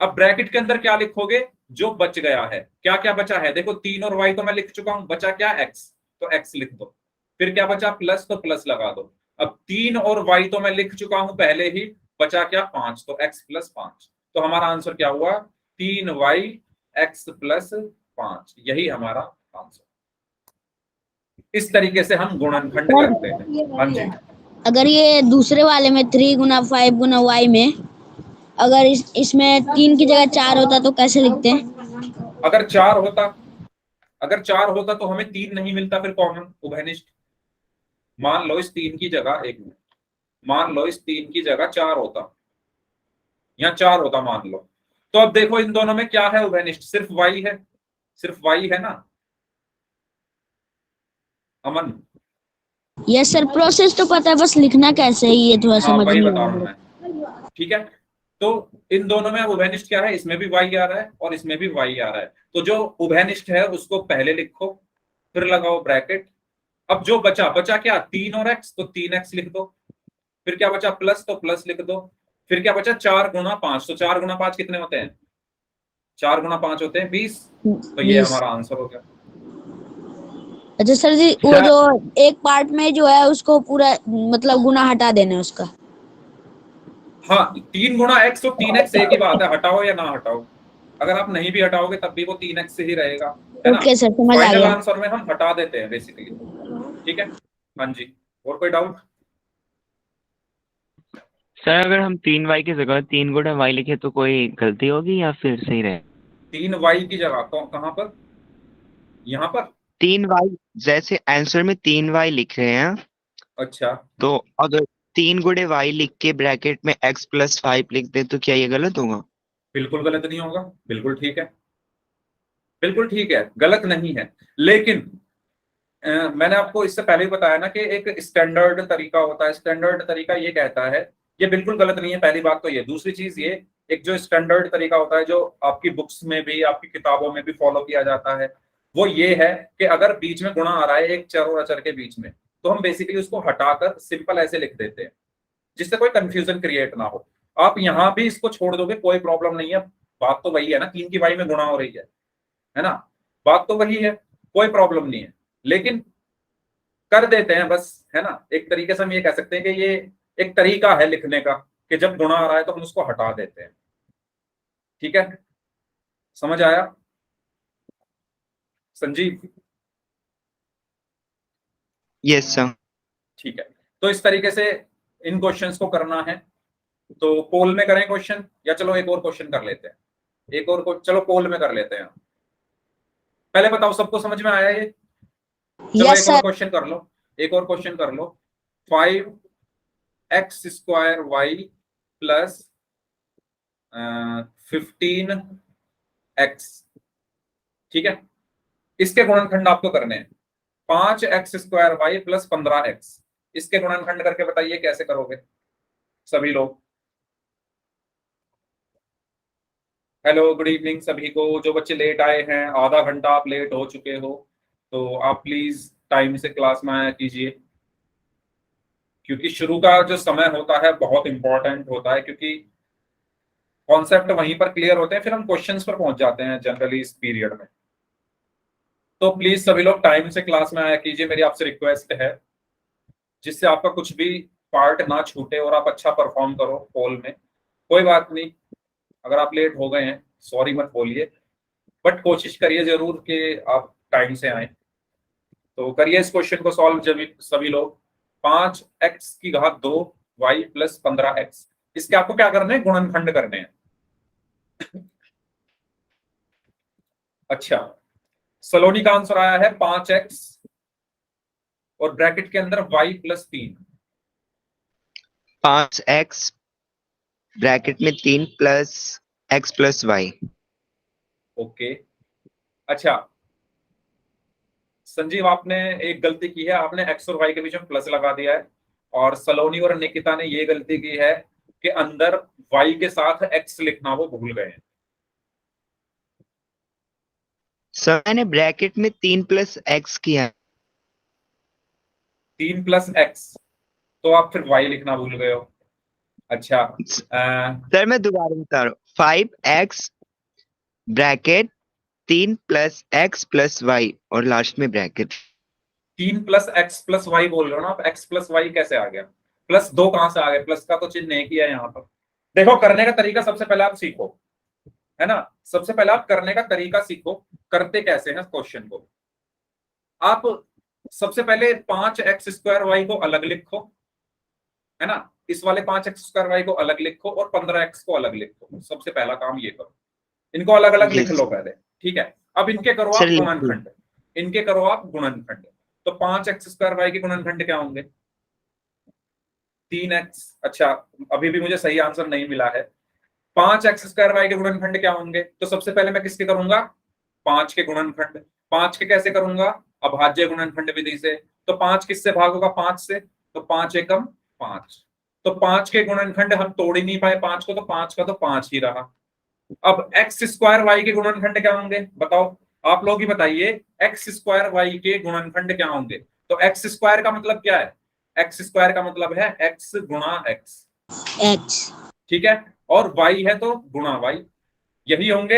अब ब्रैकेट के अंदर क्या लिखोगे? जो बच गया है। क्या क्या बचा है? देखो 3 और y तो मैं लिख चुका हूं, बचा क्या? x, तो x लिख दो। फिर क्या बचा? प्लस, तो प्लस लगा दो। अब 3 और y तो मैं लिख चुका हूं पहले ही, बचा क्या? 5, तो x प्लस 5। तो हमारा आंसर क्या हुआ? 3y x plus 5। यही हमारा आंसर। इस तरीके से हम गुणनखंड करते हैं। हाँ जी। अगर ये दूसरे वाले में 3 गुना 5 गुना y में अगर इसमें 3 की जगह 4 होता तो कैसे लिखते हैं? अगर 4 होता, अगर 4 होता तो हमें 3 नहीं मिलता, फिर कॉमन उभयनिष्ठ। मान लो इस 3 की जगह, एक मिनट, मान लो इस 3 की जगह 4 होता, या 4 होता मान लो, तो अब देखो इन दोनों में क्या है उभयनिष्ठ? सिर्फ y है, सिर्फ y है ना अमन? यस सर, प्रोसेस तो पता है, बस लिखना कैसे है ये थोड़ा हाँ समझ वही नहीं बता आ रहा हूं रहा। मैं। ठीक है, तो इन दोनों में अब उभयनिष्ठ क्या है? इसमें भी y आ रहा है और इसमें भी y आ रहा है। तो जो उभयनिष्ठ है उसको पहले लिखो, फिर लगाओ ब्रैकेट। अब जो बचा, बचा क्या? 3 और x, तो 3x लिख दो। फिर क्या बचा? प्लस, तो प्लस लिख दो। फिर क्या बचा? 4 गुना 5, तो 4 गुना 5 कितने होते हैं? 4 गुना 5 होते हैं 20। तो ये 20। हमारा आंसर हो गया। अच्छा सर जी, वो क्या? जो एक पार्ट में जो है उसको पूरा मतलब गुना हटा देना है उसका। हाँ, 3 गुना x और 3x एक ही बात है, हटाओ या ना हटाओ। अगर आप नहीं भी हटाओगे तब भी वो 3x से ही रहेगा, है ना? ओके सर, समझ आ फाइनल गया। आंसर में हम हटा देते हैं बेसिकली। ठीक है। हाँ जी, और कोई डाउट? सर अगर हम 3y की जगह 3 गुना y लिखे तो कोई गलती होगी या फिर सही रहे? 3y की जगह कहां पर? यहाँ पर? 3y, जैसे आंसर में 3y लिख रहे हैं, अच्छा, तो अगर 3 गुणे y लिख के ब्रैकेट में x प्लस 5 लिख दे तो क्या ये गलत होगा? बिल्कुल गलत नहीं होगा, बिल्कुल ठीक है, बिल्कुल ठीक है, गलत नहीं है। लेकिन मैंने आपको इससे पहले ही बताया ना कि एक स्टैंडर्ड तरीका होता है। स्टैंडर्ड तरीका ये कहता है, ये बिल्कुल गलत नहीं है, पहली बात तो ये। दूसरी चीज ये, एक जो स्टैंडर्ड तरीका होता है जो आपकी बुक्स में भी, आपकी किताबों में भी फॉलो किया जाता है, वो ये है कि अगर बीच में गुणा आ रहा है एक चर और अचर के बीच में, तो हम बेसिकली उसको हटाकर सिंपल ऐसे लिख देते हैं, जिससे कोई कंफ्यूजन क्रिएट ना हो। आप यहां भी इसको छोड़ दोगे कोई प्रॉब्लम नहीं है। बात तो वही है ना, 3 की वाई में गुणा हो रही है ना? बात तो वही है, कोई प्रॉब्लम नहीं है। लेकिन कर देते हैं बस, है ना? एक तरीके से हम ये कह सकते हैं कि ये एक तरीका है लिखने का, कि जब गुणा आ रहा है तो हम उसको हटा देते हैं। ठीक है, समझ आया संजीव? Yes sir. ठीक है, तो इस तरीके से इन क्वेश्चंस को करना है। तो पोल में करें क्वेश्चन, या चलो एक और क्वेश्चन कर लेते हैं? एक और चलो पोल में कर लेते हैं। पहले बताओ सबको समझ में आया ये? चलो यस एक और सर। क्वेश्चन कर लो, एक और क्वेश्चन कर लो। 5x² y प्लस 15x, ठीक है, इसके गुणनखंड आपको करने हैं। 5x² y प्लस 15x, इसके गुणनखंड करके बताइए कैसे करोगे सभी लोग। हेलो, गुड इवनिंग सभी को। जो बच्चे लेट आए हैं, आधा घंटा आप लेट हो चुके हो, तो आप प्लीज टाइम से क्लास में आया कीजिए, क्योंकि शुरू का जो समय होता है बहुत इंपॉर्टेंट होता है, क्योंकि कॉन्सेप्ट वहीं पर क्लियर होते हैं, फिर हम क्वेश्चंस पर पहुंच जाते हैं जनरली इस पीरियड में। तो प्लीज सभी लोग टाइम से क्लास में आया कीजिए, मेरी आपसे रिक्वेस्ट है, जिससे आपका कुछ भी पार्ट ना छूटे और आप अच्छा परफॉर्म करो पोल में। कोई बात नहीं, अगर आप लेट हो गए हैं सॉरी मत बोलिए, बट कोशिश करिए जरूर कि आप टाइम से आए। तो करिए इस क्वेश्चन को सॉल्व सभी लोग। 5x⁻² y प्लस 15x, इसके आपको क्या करने हैं? गुणनखंड करने हैं। अच्छा, सलोनी का आंसर आया है 5x और ब्रैकेट के अंदर y+3। 5x ब्रैकेट में 3 plus x plus y. Okay, अच्छा संजीव, आपने एक गलती की है, आपने x और y के बीच में प्लस लगा दिया है, और सलोनी और निकिता ने ये गलती की है कि अंदर y के साथ x लिखना वो भूल गए हैं। सर मैंने ब्रैकेट में 3 प्लस x किया है। 3 + x, तो आप फिर y लिखना भूल गए हो। अच्छा सर मैं दोबारा बता रहा हूँ, 5x bracket 3 plus x plus y और लास्ट में ब्रैकेट। 3 + x + y बोल रहे हो ना आप, x + y कैसे आ गया? +2 कहां से आ गया? प्लस का तो चिन्ह नहीं किया यहाँ पर। देखो, करने का तरीका सबसे पहले आप सीखो, है ना। सबसे पहले आप करने का तरीका सीखो, करते कैसे हैं क्वेश्चन को। आप सबसे पहले 5x² y को अलग लिखो, है ना। इस वाले 5x² y को अलग लिखो और 15x को अलग लिखो। सबसे पहला काम ये करो, इनको अलग अलग लिख लो पहले, ठीक है। अब इनके करो सर आप लिख दो। गुणनखंड, इनके करो आप गुणनखंड। तो 5x² y के गुणनखंड क्या होंगे? 3x। अच्छा, अभी भी मुझे सही आंसर नहीं मिला है। 5x² y के गुणनखंड क्या होंगे? तो सबसे पहले मैं किसके करूंगा? 5 के गुणनखंड। 5 के कैसे करूंगा? अभाज्य गुणनखंड विधि से। तो 5 किससे भाग होगा? 5 से। तो 5 एकम 5। तो 5 के गुणनखंड हम तोड़ ही नहीं पाए 5 को, तो 5 का तो 5 ही रहा। अब x² y के गुणनखंड क्या होंगे बताओ? आप लोग ही बताइए, x² y के गुणनखंड क्या होंगे? तो x² का मतलब क्या है? x² का मतलब है x गुणा x, x। ठीक है। और y है तो गुणा y, यही होंगे।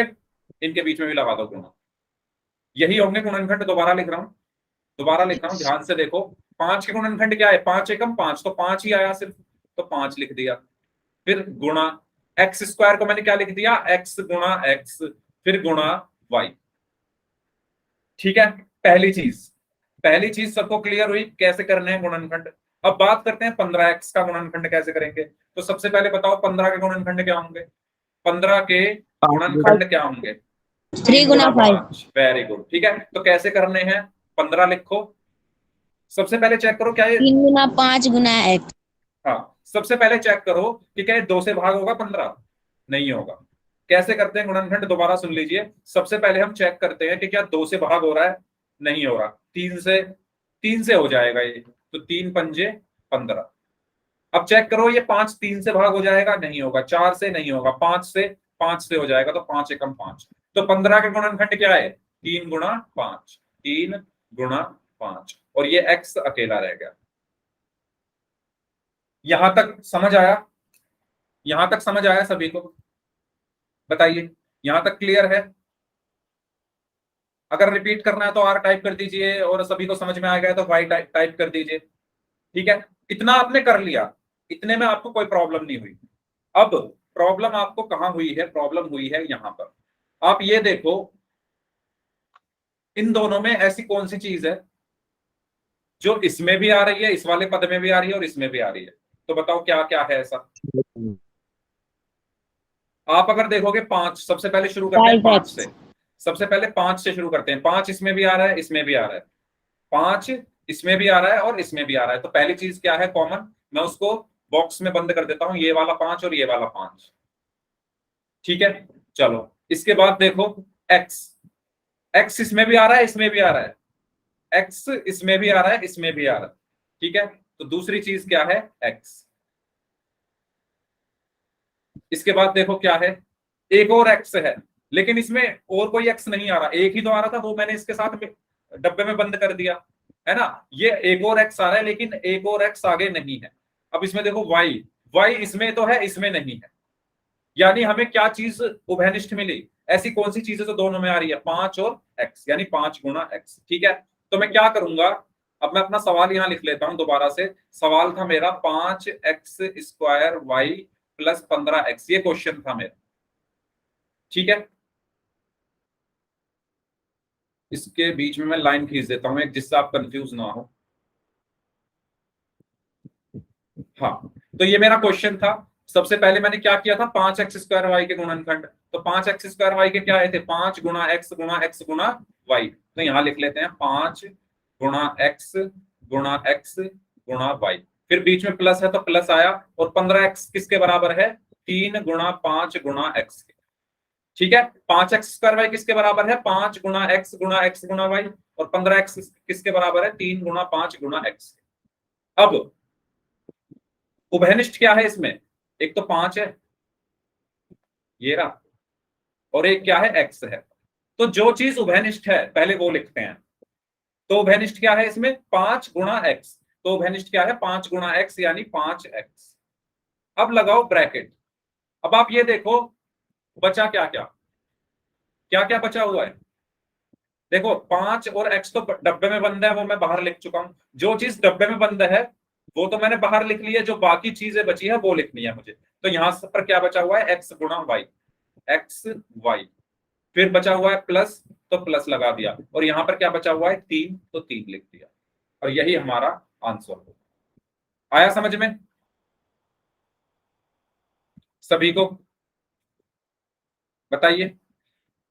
इनके बीच में भी लगा दो गुणा, यही होंगे गुणनखंड। दोबारा लिख रहा हूं, ध्यान से देखो। 5 के गुणनखंड क्या है? 5 एकम 5, तो 5 ही आया सिर्फ, तो 5 लिख दिया। फिर गुणा x² को मैंने क्या लिख दिया? x गुणा x, फिर गुणा y, ठीक है। पहली चीज सबको क्लियर हुई कैसे करने हैं गुणनखंड। अब बात करते हैं 15x का गुणनखंड कैसे करेंगे। तो सबसे पहले बताओ 15 के गुणनखंड क्या होंगे? 15 के गुणनखंड क्या होंगे? 3 गुणा गुना 5। 5। वेरी गुड, ठीक है। तो कैसे करने हैं? 15 लिखो, सबसे पहले चेक करो क्या ये, 3 गुना 5 गुना x। हाँ सबसे पहले चेक करो कि क्या ये 2 से भाग होगा 15? नहीं होगा। कैसे करते हैं गुणनखंड? दोबारा सुन लीजिए। सबसे पहले हम चेक करते हैं कि क्या 2 से भाग हो रहा है? नहीं हो रहा। 3 से हो जाएगा ये, तो 3 पंजे 15। अब चेक करो ये 5 3 से भाग हो जाएगा? नहीं होगा। 4 से नहीं होगा। 5 से हो जाएगा, तो 5 एकम 5। तो 15 के गुणनखंड क्या है? 3 गुणा 5, 3 गुणा 5, और ये x अकेला रह गया। यहां तक समझ आया? यहां तक समझ आया सभी को? बताइए, यहां तक क्लियर है? अगर रिपीट करना है तो r टाइप कर दीजिए, और सभी को समझ में आ गया तो y टाइप कर दीजिए, ठीक है। इतना आपने कर लिया, इतने में आपको कोई प्रॉब्लम नहीं हुई। अब प्रॉब्लम आपको कहां हुई है? प्रॉब्लम हुई है यहां पर। आप ये देखो, इन दोनों में ऐसी कौन सी चीज है जो इसमें भी आ रही है, इस वाले पद में भी आ रही है, और इसमें भी आ रही है? तो बताओ क्या क्या है ऐसा। आप अगर देखोगे 5, सबसे पहले शुरू करते हैं 5 से। सबसे पहले 5 से शुरू करते हैं। 5 इसमें भी आ रहा है, इसमें भी आ रहा है। 5 इसमें भी आ रहा है और इसमें भी आ रहा है। तो पहली चीज क्या है कॉमन? मैं उसको बॉक्स में बंद कर देता हूं, ये वाला 5 और ये वाला 5, ठीक है। चलो, इसके बाद देखो x। x इसमें भी आ रहा है, इसमें भी आ रहा है। x इसमें भी आ रहा है, इसमें भी आ रहा है, ठीक है। तो दूसरी चीज क्या है? x। इसके बाद देखो क्या है? एक और x है, लेकिन इसमें और कोई x नहीं आ रहा, एक ही तो आ रहा था, वो मैंने इसके साथ डब्बे में बंद कर दिया, है ना। ये एक और x आ रहा है, लेकिन एक और x आगे नहीं है। अब इसमें देखो y इसमें तो है, इसमें नहीं है। यानी हमें क्या चीज उभयनिष्ठ मिली? ऐसी कौन सी चीज है जो दोनों में आ रही है? 5 और x, यानी 5 गुणा x, ठीक है। तो मैं क्या करूंगा? अब मैं अपना सवाल यहां लिख लेता हूं दोबारा से। सवाल था मेरा 5x² y + 15x, ये क्वेश्चन था मेरा, ठीक है। इसके बीच में मैं लाइन खींच देता हूं एक, जिससे आप कंफ्यूज ना हो। हाँ, तो ये मेरा क्वेश्चन था। सबसे पहले मैंने क्या किया था? 5x² y के गुणनखंड। तो 5x² y के क्या आए थे? 5 गुणा x गुणा x गुणा y। तो यहां लिख लेते हैं 5 गुणा x गुणा x गुणा y, फिर बीच में प्लस है तो प्लस आया, और 15x किसके बराबर है? 3 गुणा 5 गुणा x के। ठीक है, 5x स्क्वायर वाई किसके बराबर है? 5 गुणा x गुणा वाई, और 15x किसके बराबर है? 3 गुणा 5 गुणा x। अब उभयनिष्ठ क्या है इसमें? एक तो 5 है, ये रहा, और एक क्या है? x है। तो जो चीज उभयनिष्ठ है पहले वो लिखते हैं। तो उभयनिष्ठ क्या है इसमें? 5 गुणा x। तो उभयनिष्ठ क्या है? 5 गुणा x यानी 5x। अब लगाओ ब्रैकेट। अब आप ये देखो बचा क्या क्या, क्या क्या बचा हुआ है। देखो 5 और x तो डब्बे में बंद है, वो मैं बाहर लिख चुका हूं। जो चीज डब्बे में बंद है वो तो मैंने बाहर लिख ली है, जो बाकी चीजें बची है वो लिखनी है मुझे। तो यहां पर क्या बचा हुआ है? x गुणा वाई, एक्स वाई। फिर बचा हुआ है प्लस, तो प्लस लगा दिया, और यहां पर क्या बचा हुआ है? 3, तो 3 लिख दिया, और यही हमारा आंसर होगा। आया समझ में सभी को? बताइए।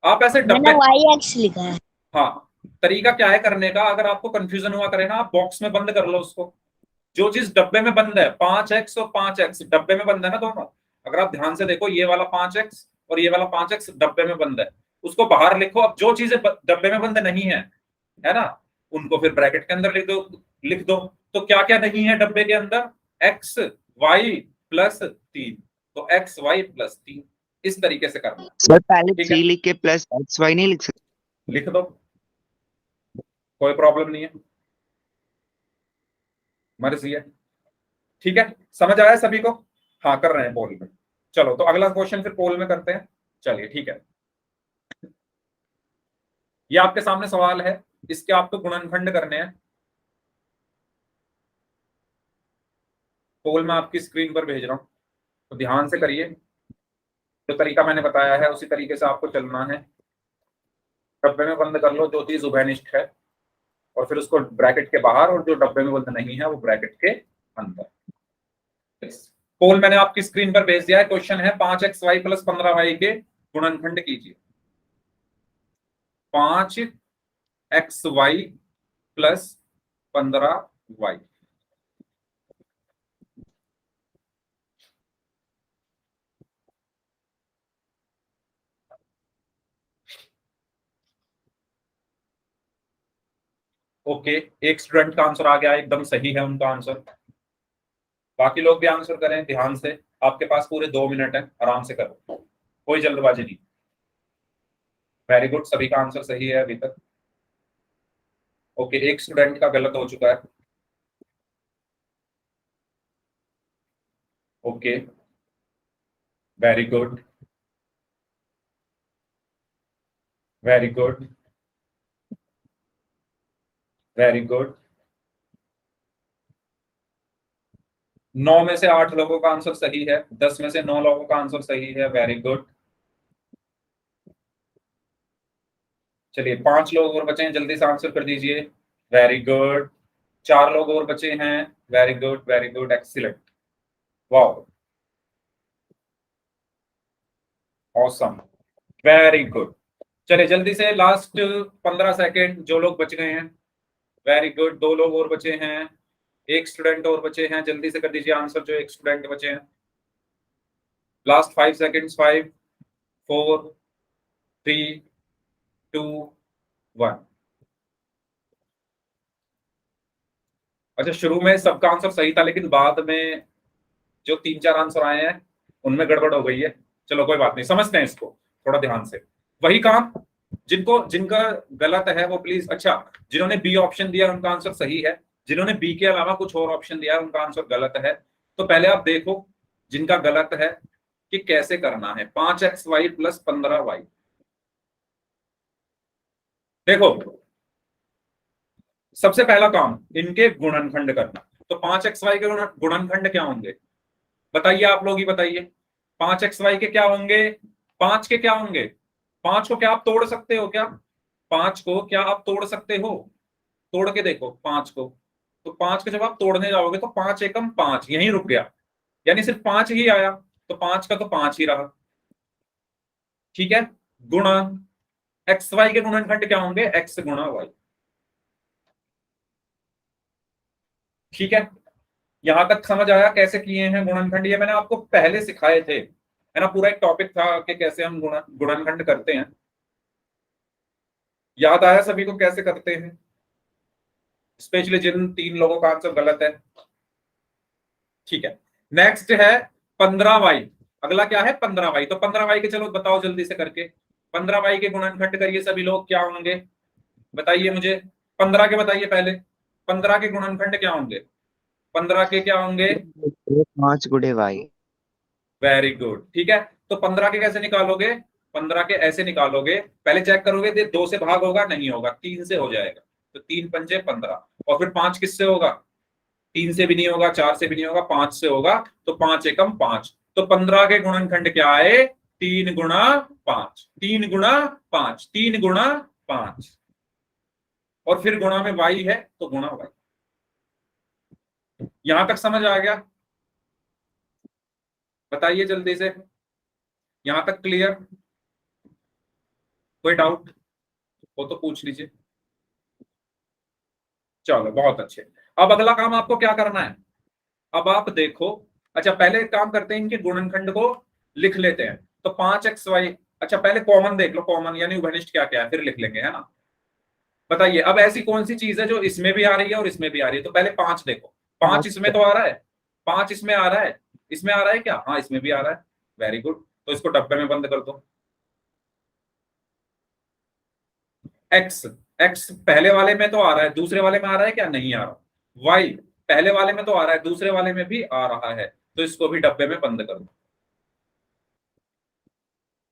आप ऐसे मैंने डब्बे, YX लिखा है। हाँ, तरीका क्या है करने का? अगर आपको कंफ्यूजन हुआ करे ना, आप बॉक्स में बंद कर लो उसको। जो चीज डब्बे में बंद है, 5x और 5x डब्बे में बंद है ना दोनों। अगर आप ध्यान से देखो, ये वाला 5x और ये वाला 5x डब्बे में बंद है, उसको बाहर लिखो। अब जो चीजें डब्बे में बंद नहीं है ना, उनको फिर ब्रैकेट के अंदर लिख दो। तो क्या क्या नहीं है डब्बे के अंदर? x y plus 3। तो x y प्लस 3, इस तरीके से करना। सर पहले ठीक 3 है, लिख के प्लस एक्स वाई नहीं लिख सकते? लिख दो, कोई प्रॉब्लम नहीं है, मर्जी है। ठीक है, समझ आया सभी को? हाँ, कर रहे हैं पोल में। चलो तो अगला क्वेश्चन फिर पोल में करते हैं। चलिए ठीक है, ये आपके सामने सवाल है, इसके आपको गुणनखंड करने हैं। पोल में आपकी स्क्रीन पर भेज रहा हूं, तो ध्यान से करिए। जो तरीका मैंने बताया है उसी तरीके से आपको चलना है। डब्बे में बंद कर लो जो चीज उभयनिष्ठ है, और फिर उसको ब्रैकेट के बाहर, और जो डब्बे में बंद नहीं है वो ब्रैकेट के अंदर। पोल मैंने आपकी स्क्रीन पर भेज दिया है। क्वेश्चन है 5xy प्लस 15y के गुणनखंड कीजिए। 5xy plus 15y। ओके, एक स्टूडेंट का आंसर आ गया, एकदम सही है उनका आंसर। बाकी लोग भी आंसर करें ध्यान से, आपके पास पूरे 2 मिनट है, आराम से करो, कोई जल्दबाजी नहीं। वेरी गुड, सभी का आंसर सही है अभी तक। ओके, एक स्टूडेंट का गलत हो चुका है। Okay, very good, very good, very good. 9 में से 8 लोगों का आंसर सही है, 10 में से 9 लोगों का आंसर सही है। Very good. चलिए 5 लोग और बचे हैं, जल्दी से आंसर कर दीजिए। Very good. 4 लोग और बचे हैं। Very good, very good, excellent, wow, awesome, very good. चलिए जल्दी से लास्ट 15 सेकेंड, जो लोग बच गए हैं। वेरी गुड, 2 लोग और बचे हैं, एक स्टूडेंट और बचे हैं, जल्दी से कर दीजिए आंसर जो एक स्टूडेंट बचे हैं। Last 5 seconds, 5 4 3 2 1। अच्छा, शुरू में सबका आंसर सही था, लेकिन बाद में जो 3-4 आंसर आए हैं उनमें गड़बड़ हो गई है। चलो कोई बात नहीं, समझते हैं इसको थोड़ा ध्यान से। वही काम, जिनको जिनका गलत है वो प्लीज, अच्छा, जिन्होंने बी ऑप्शन दिया उनका आंसर सही है, जिन्होंने बी के अलावा कुछ और ऑप्शन दिया है उनका आंसर गलत है। तो पहले आप देखो जिनका गलत है कि कैसे करना है। 5xy plus 15y। देखो, सबसे पहला काम इनके गुणनखंड करना। तो 5xy के गुणनखंड क्या होंगे? बताइए, आप लोग ही बताइए। 5xy के क्या होंगे? 5 के क्या होंगे? 5 को क्या आप तोड़ सकते हो क्या? 5 को क्या आप तोड़ सकते हो? तोड़ के देखो 5 को। तो 5 को जब आप तोड़ने जाओगे तो 5 एकम 5 यहीं रुक गया, यानी सिर्फ 5 ही आया। तो 5 का तो 5 ही रहा। ठीक है, गुणा एक्स वाई के गुणनखंड क्या होंगे? एक्स गुणा वाई। ठीक है, यहां तक समझ आया कैसे किए हैं गुणनखंड? ये मैंने आपको पहले सिखाए थे, है ना, पूरा एक टॉपिक था कि कैसे हम गुणनखंड करते हैं। याद आया सभी को कैसे करते हैं? स्पेशली जिन 3 लोगों का आंसर गलत है। ठीक है, नेक्स्ट है 15y। अगला क्या है? 15y। तो 15y के चलो बताओ जल्दी से करके, 15y के गुणनखंड करिए सभी लोग, क्या होंगे बताइए मुझे। 15 के बताइए पहले, 15 के गुणनखंड क्या होंगे? 15 के क्या होंगे? 5 गुणे वाई। वेरी गुड, ठीक है। तो 15 के कैसे निकालोगे? 15 के ऐसे निकालोगे, पहले चेक करोगे 2 से भाग होगा, नहीं होगा, 3 से हो जाएगा। तो 3 पंजे 15, और फिर 5 किससे होगा? 3 से भी नहीं होगा, 4 से भी नहीं होगा, 5 से होगा। तो 5 एकम 5। तो 15 के गुणनखंड क्या आए? 3 गुणा 5, 3 गुणा 5, 3 गुणा 5, और फिर गुणा में y है तो गुणा y। यहां तक समझ आ गया? बताइए जल्दी से, यहां तक क्लियर? कोई डाउट वो तो पूछ लीजिए। चलो बहुत अच्छे। अब अगला काम आपको क्या करना है? अब आप देखो, अच्छा पहले एक काम करते हैं, इनके गुणनखंड को लिख लेते हैं। तो 5xy, अच्छा पहले कॉमन देख लो, कॉमन यानी उभयनिष्ठ क्या क्या है, फिर लिख लेंगे, है ना। बताइए अब ऐसी कौन सी चीज है जो इसमें भी आ रही है और इसमें भी आ रही है? तो पहले 5 देखो, 5 इसमें तो आ रहा है, 5 इसमें आ रहा है, इसमें आ रहा है क्या? हाँ इसमें भी आ रहा है, वेरी गुड। तो इसको डब्बे में बंद कर दो। एक्स, एक्स पहले वाले में तो आ रहा है, दूसरे वाले में आ रहा है क्या? नहीं आ रहा। वाई पहले वाले में तो आ रहा है, दूसरे वाले में भी आ रहा है, तो इसको भी डब्बे में बंद कर दो।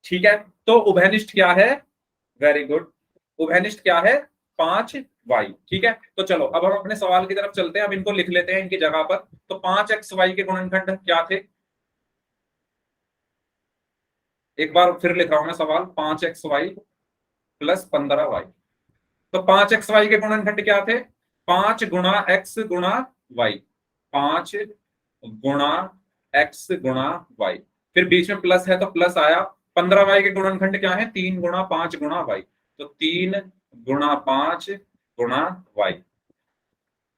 ठीक है, तो उभयनिष्ठ क्या है? वेरी गुड, उभयनिष्ठ क्या है? 5y। ठीक है, तो चलो अब हम अपने सवाल की तरफ चलते हैं, अब इनको लिख लेते हैं इनकी जगह पर। तो 5xy के गुणनखंड क्या थे? एक बार फिर लिख रहा हूं मैं सवाल, 5xy प्लस 15y। तो 5xy के गुणनखंड क्या थे? 5 गुणा x गुणा y, 5 गुणा x गुणा y, फिर बीच में प्लस है तो प्लस आया। 15y के गुणनखंड क्या है? 3 गुणा 5 गुणा y, तो 3 गुणा 5 गुणा y।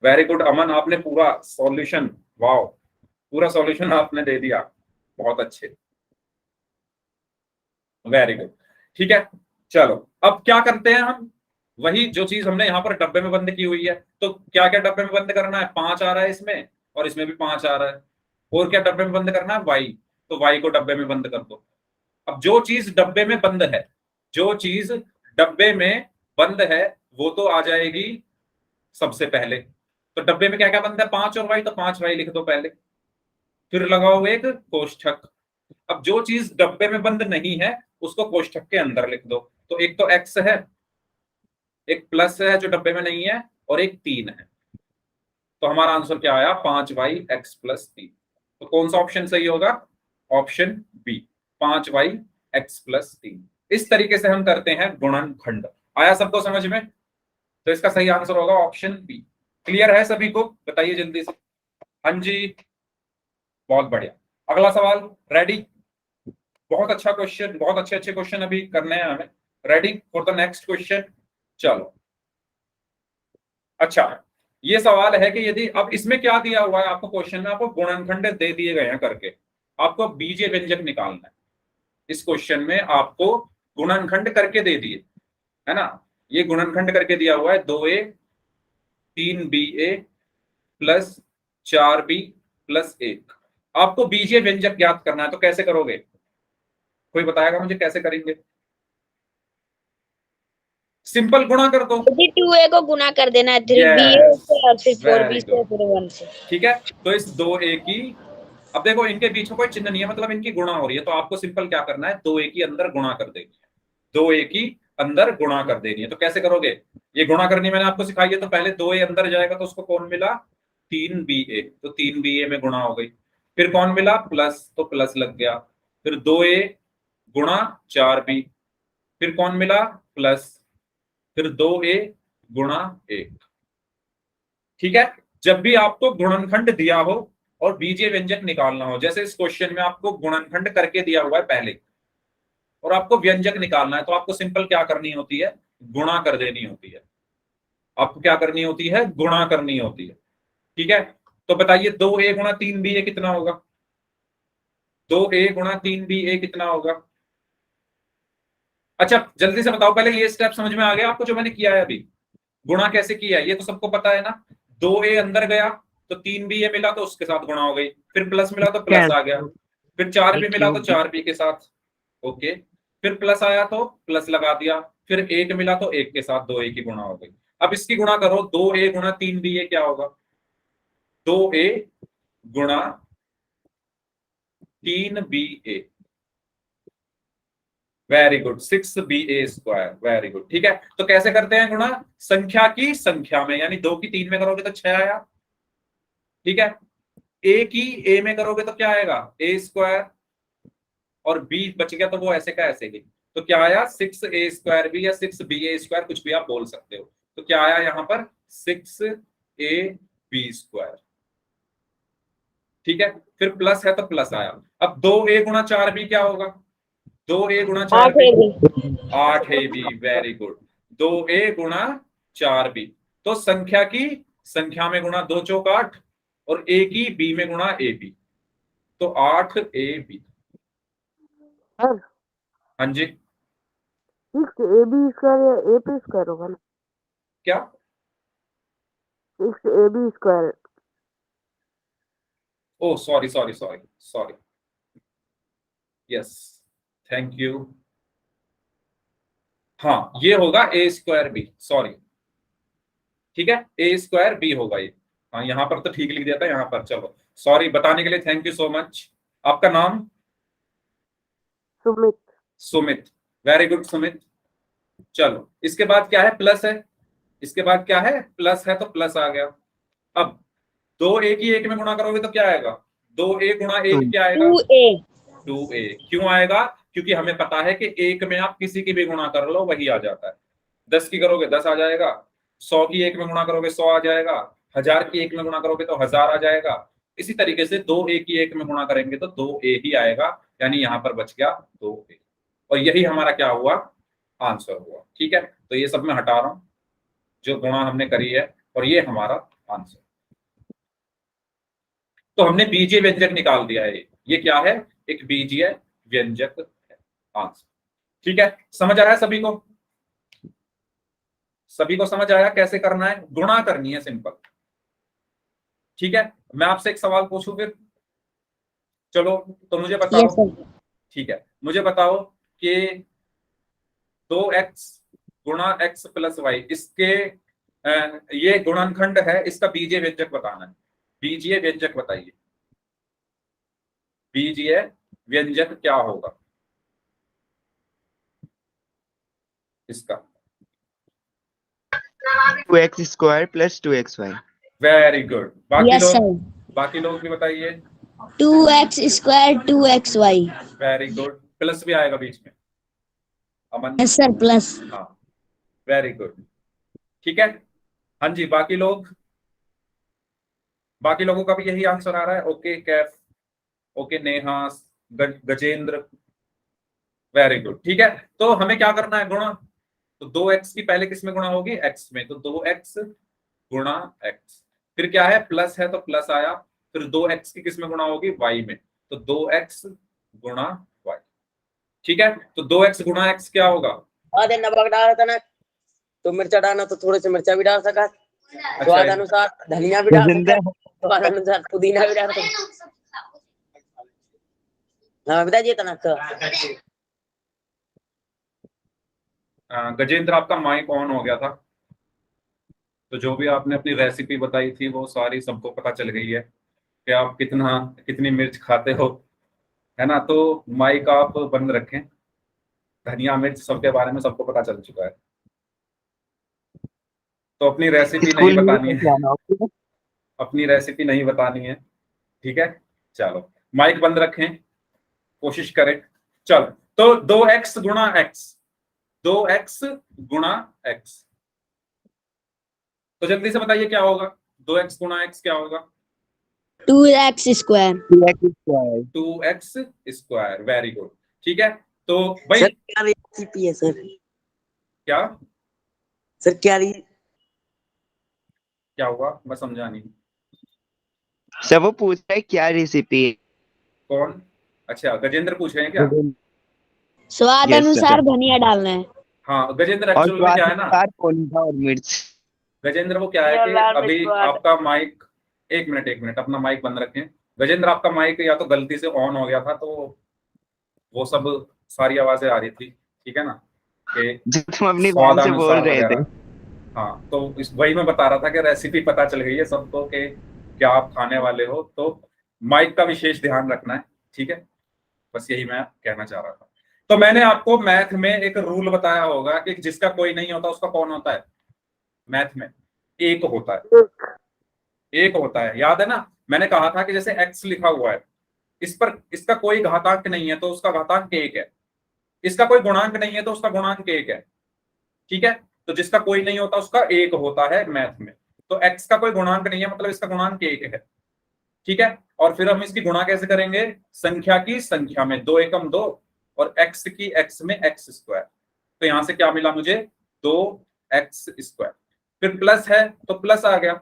वेरी गुड अमन, आपने पूरा सॉल्यूशन, वाओ, पूरा सॉल्यूशन आपने दे दिया, बहुत अच्छे, वेरी गुड। ठीक है, चलो अब क्या करते हैं हम? वही जो चीज हमने यहां पर डब्बे में बंद की हुई है, तो क्या क्या डब्बे में बंद करना है? 5 आ रहा है इसमें, और इसमें भी 5 आ रहा है, और क्या डब्बे में बंद करना है? y। तो y को डब्बे में बंद कर दो। अब जो चीज डब्बे में बंद है, जो चीज डब्बे में बंद है, वो तो आ जाएगी सबसे पहले। तो डब्बे में क्या क्या बंद है? 5 और y, तो 5y लिख दो पहले, फिर लगाओ एक कोष्ठक। अब जो चीज डब्बे में बंद नहीं है उसको कोष्ठक के अंदर लिख दो। तो एक तो x है, एक प्लस है जो डब्बे में नहीं है, और एक 3 है। तो हमारा आंसर क्या आया? 5y x plus 3। तो कौन सा ऑप्शन सही होगा? Option B, 5y x plus 3। इस तरीके से हम करते हैं गुणनखंड। आया सबको समझ में? तो इसका सही आंसर होगा ऑप्शन बी। क्लियर है सभी को? बताइए जल्दी से। हाँ जी, बहुत बढ़िया। अगला सवाल, रेडी? बहुत अच्छा क्वेश्चन, बहुत अच्छे अच्छे क्वेश्चन अभी करने हैं हमें। Ready for the next question? चलो, अच्छा ये सवाल है कि यदि, अब इसमें क्या दिया हुआ है आपको क्वेश्चन में? आपको गुणनखंड दे दिए गए हैं करके, आपको बीजीय व्यंजक निकालना है। इस क्वेश्चन में आपको गुणनखंड करके दे दिए, है ना। ये गुणनखंड करके दिया हुआ है, 2a 3ba plus 4b plus 1। आपको बीजीय व्यंजक ज्ञात करना है, तो कैसे करोगे? कोई बताएगा मुझे कैसे करेंगे? सिंपल गुणा कर दो। यदि 2a को गुना कर देना है 3ba यस, से, और फिर 4b वेरी से, गुड। फिर 1 से। ठीक है, तो इस 2a की, अब देखो इनके बीच में कोई चिन्ह नहीं है, मतलब इनकी गुणा हो रही है, तो आपको सिंपल क्या करना है? 2a की अंदर गुणा कर देनी है, 2a की अंदर गुणा कर देनी है। तो कैसे करोगे? ये गुणा करनी मैंने आपको सिखाई है, तो पहले 2a अंदर जाएगा तो उसको कौन मिला? 3ba, तो 3ba में गुणा हो गई। फिर कौन मिला? प्लस, तो प्लस लग गया। फिर 2a गुणा 4b, फिर कौन मिला? प्लस, फिर 2a गुणा 1। ठीक है, जब भी आपको गुणनखंड दिया हो और बीजीय व्यंजक निकालना हो, जैसे इस क्वेश्चन में आपको गुणनखंड करके दिया हुआ है पहले, और आपको व्यंजक निकालना है, तो आपको सिंपल क्या करनी होती है? गुणा कर देनी होती है। आपको क्या करनी होती है? गुणा करनी होती है। ठीक है, तो बताइए 2a गुणा 3ba कितना होगा? 2a गुणा 3ba कितना होगा? अच्छा जल्दी से बताओ, पहले ये स्टेप समझ में आ गया आपको जो मैंने किया है अभी? गुणा कैसे किया है ये तो सबको पता है ना। 2a अंदर गया तो 3ba मिला तो उसके साथ गुणा हो गई, फिर प्लस मिला तो प्लस आ गया, फिर 4b मिला तो 4b के साथ, ओके, फिर प्लस आया तो प्लस लगा दिया, फिर 1 मिला तो 1 के साथ 2a की गुणा हो गई। अब इसकी गुणा करो, 2a गुणा 3ba क्या होगा? 2a गुणा 3ba, very good, 6ba square, very good. ठीक है, तो कैसे करते हैं गुणा? संख्या की संख्या में, यानी 2 की 3 में करोगे तो 6 आया। ठीक है, a की a में करोगे तो क्या आएगा? a स्क्वायर, और b बच गया तो वो ऐसे का ऐसे ही, तो क्या आया? 6a स्क्वायर भी, या 6ba स्क्वायर, कुछ भी आप बोल सकते हो। तो क्या आया यहाँ पर? 6ab square. ठीक है, फिर प्लस है तो प्लस आया। अब 2a गुणा 4b क्या होगा? 2a गुणा 4b 8ab, very good. 2a गुणा 4b, तो संख्या की संख्या में गुणा, 2 चौक 8, और a की b में गुणा ab, तो 8ab। सर हाँ जी, 6ab स्क्वायर या a पे स्क्वायर होगा ना? क्या? 6ab square. Oh sorry sorry sorry sorry, yes, thank you. हाँ ये होगा a स्क्वायर b, सॉरी। ठीक है, a स्क्वायर b होगा ये। हाँ यहाँ पर तो ठीक लिख दिया था, यहाँ पर चलो, सॉरी बताने के लिए, थैंक यू सो मच। आपका नाम? सुमित। Sumit, very good Sumit. चलो इसके बाद क्या है? प्लस है। इसके बाद क्या है? प्लस है, तो प्लस आ गया। अब 2a की 1 में गुणा करोगे तो क्या आएगा? 2a गुणा 1 क्या आएगा? 2a। 2a। क्यों आएगा? क्योंकि हमें पता है कि 1 में आप किसी की भी गुणा कर लो वही आ जाता है। 10 की करोगे 10 आ जाएगा, 100 की 1 में गुणा करोगे 100 आ जाएगा, 1000 की 1 में गुणा करोगे तो 1000 आ जाएगा। इसी तरीके से 2a की 1 में गुणा करेंगे तो 2a ही आएगा, यानी यहां पर बच गया 2a, और यही हमारा क्या हुआ? आंसर हुआ। ठीक है, तो ये सब मैं हटा रहा हूं जो गुणा हमने करी है, और ये हमारा आंसर। तो हमने बीजीय व्यंजक निकाल दिया है। ये क्या है? एक बीजीय व्यंजक है, आंसर। ठीक है, समझ आया सभी को? सभी को समझ आया कैसे करना है? गुणा करनी है, सिंपल। ठीक है, मैं आपसे एक सवाल पूछूं फिर? चलो तो मुझे बताओ। Yes sir. ठीक है, मुझे बताओ कि 2x गुणा x प्लस वाई, इसके ये गुणनखंड है, इसका बीजीय व्यंजक बताना है। बीजीय व्यंजक बताइए, बीजीय व्यंजक क्या होगा इसका? 2x square plus 2xy। Very good. बाकी यस लोग, सर। बाकी लोग भी बताइए। 2x square 2xy। Very good, plus भी आएगा बीच में, अमन? Yes sir, plus. हाँ, वेरी गुड। ठीक है, हाँ जी, बाकी लोग, बाकी लोगों का भी यही आंसर आ रहा है? Okay Kaif, okay Neha, Gajendra, very good. ठीक है, तो हमें क्या करना है? गुणा। तो 2x की पहले किस में गुणा होगी? x में, तो 2x गुणा x, फिर क्या है? प्लस है तो प्लस आया, फिर 2x की किस में गुणा होगी? y में, तो 2x गुणा y। ठीक है, तो 2x गुणा x क्या होगा? स्वाद नमक डाला था ना, तो मिर्चा डालना तो थोड़े से मिर्चा भी डाल सका, स्वाद अच्छा, अनुसार धनिया भी डाल सकता, स्वाद अनुसार पुदीना भी डाल सकता। हाँ बताइए तनक। गजेंद्र आपका माइक ऑन हो गया था, तो जो भी आपने अपनी रेसिपी बताई थी वो सारी सबको पता चल गई है कि आप कितनी मिर्च खाते हो, है ना? तो माइक आप बंद रखें, धनिया मिर्च सबके बारे में सबको पता चल चुका है, तो अपनी रेसिपी नहीं स्कूल में बतानी लेके है, आना होगा। अपनी रेसिपी नहीं बतानी है। ठीक है, चलो माइक बंद रखें, कोशिश करें। चलो, तो 2x गुणा x, 2x गुणा x, तो जल्दी से बताइए क्या होगा? 2x गुणा x क्या होगा? 2x square. 2x square. 2x square, very good. ठीक है, तो भाई सर क्या रेसिपी है सर? क्या सर क्या क्या हुआ? मैं समझा नहीं। सर वो पूछ रहा है क्या रेसिपी है। कौन? अच्छा, गजेंद्र पूछ रहे हैं क्या? स्वाद यस सर। अनुसार धनिया डालना है। हाँ गजेंद्र, और एक्चुअल में स्वाद क्या है ना, अनुसार कोनिका और मिर्च। गजेंद्र वो क्या है ये कि लाल मिर्च अभी स्वाद। आपका माइक, एक मिनट अपना माइक बंद रखें। गजेंद्र आपका माइक या तो गलती से ऑन हो गया था, तो वो सब सारी आवाजें आ रही थी, ठीक है ना, कि जो तुम अपनी बहन से बोल स्वादानुसार रहे थे। वगैरह। हाँ तो इस वही मैं बता रहा था कि रेसिपी पता चल गई है सबको कि क्या आप खाने वाले हो, तो माइक का विशेष ध्यान रखना है, ठीक है। बस यही मैं कहना चाह रहा था। तो मैंने आपको मैथ में एक रूल बताया होगा कि जिसका कोई नहीं होता उसका कौन होता है? मैथ में एक होता है, एक होता है, याद है ना। मैंने कहा था कि जैसे एक्स लिखा हुआ है, इस पर इसका कोई घातांक नहीं है तो उसका घातांक एक है, इसका कोई गुणांक नहीं है तो उसका गुणांक एक है, ठीक है। तो जिसका कोई नहीं होता उसका एक होता है मैथ में। तो एक्स का कोई गुणांक नहीं है मतलब इसका गुणांक एक है, ठीक है। और फिर हम इसकी गुणा कैसे करेंगे? संख्या की संख्या में, दो एकम दो, और एक्स की एक्स में एक्स स्क्वायर। तो यहां से क्या मिला मुझे? दो एक्स स्क्वायर। फिर प्लस है तो प्लस आ गया,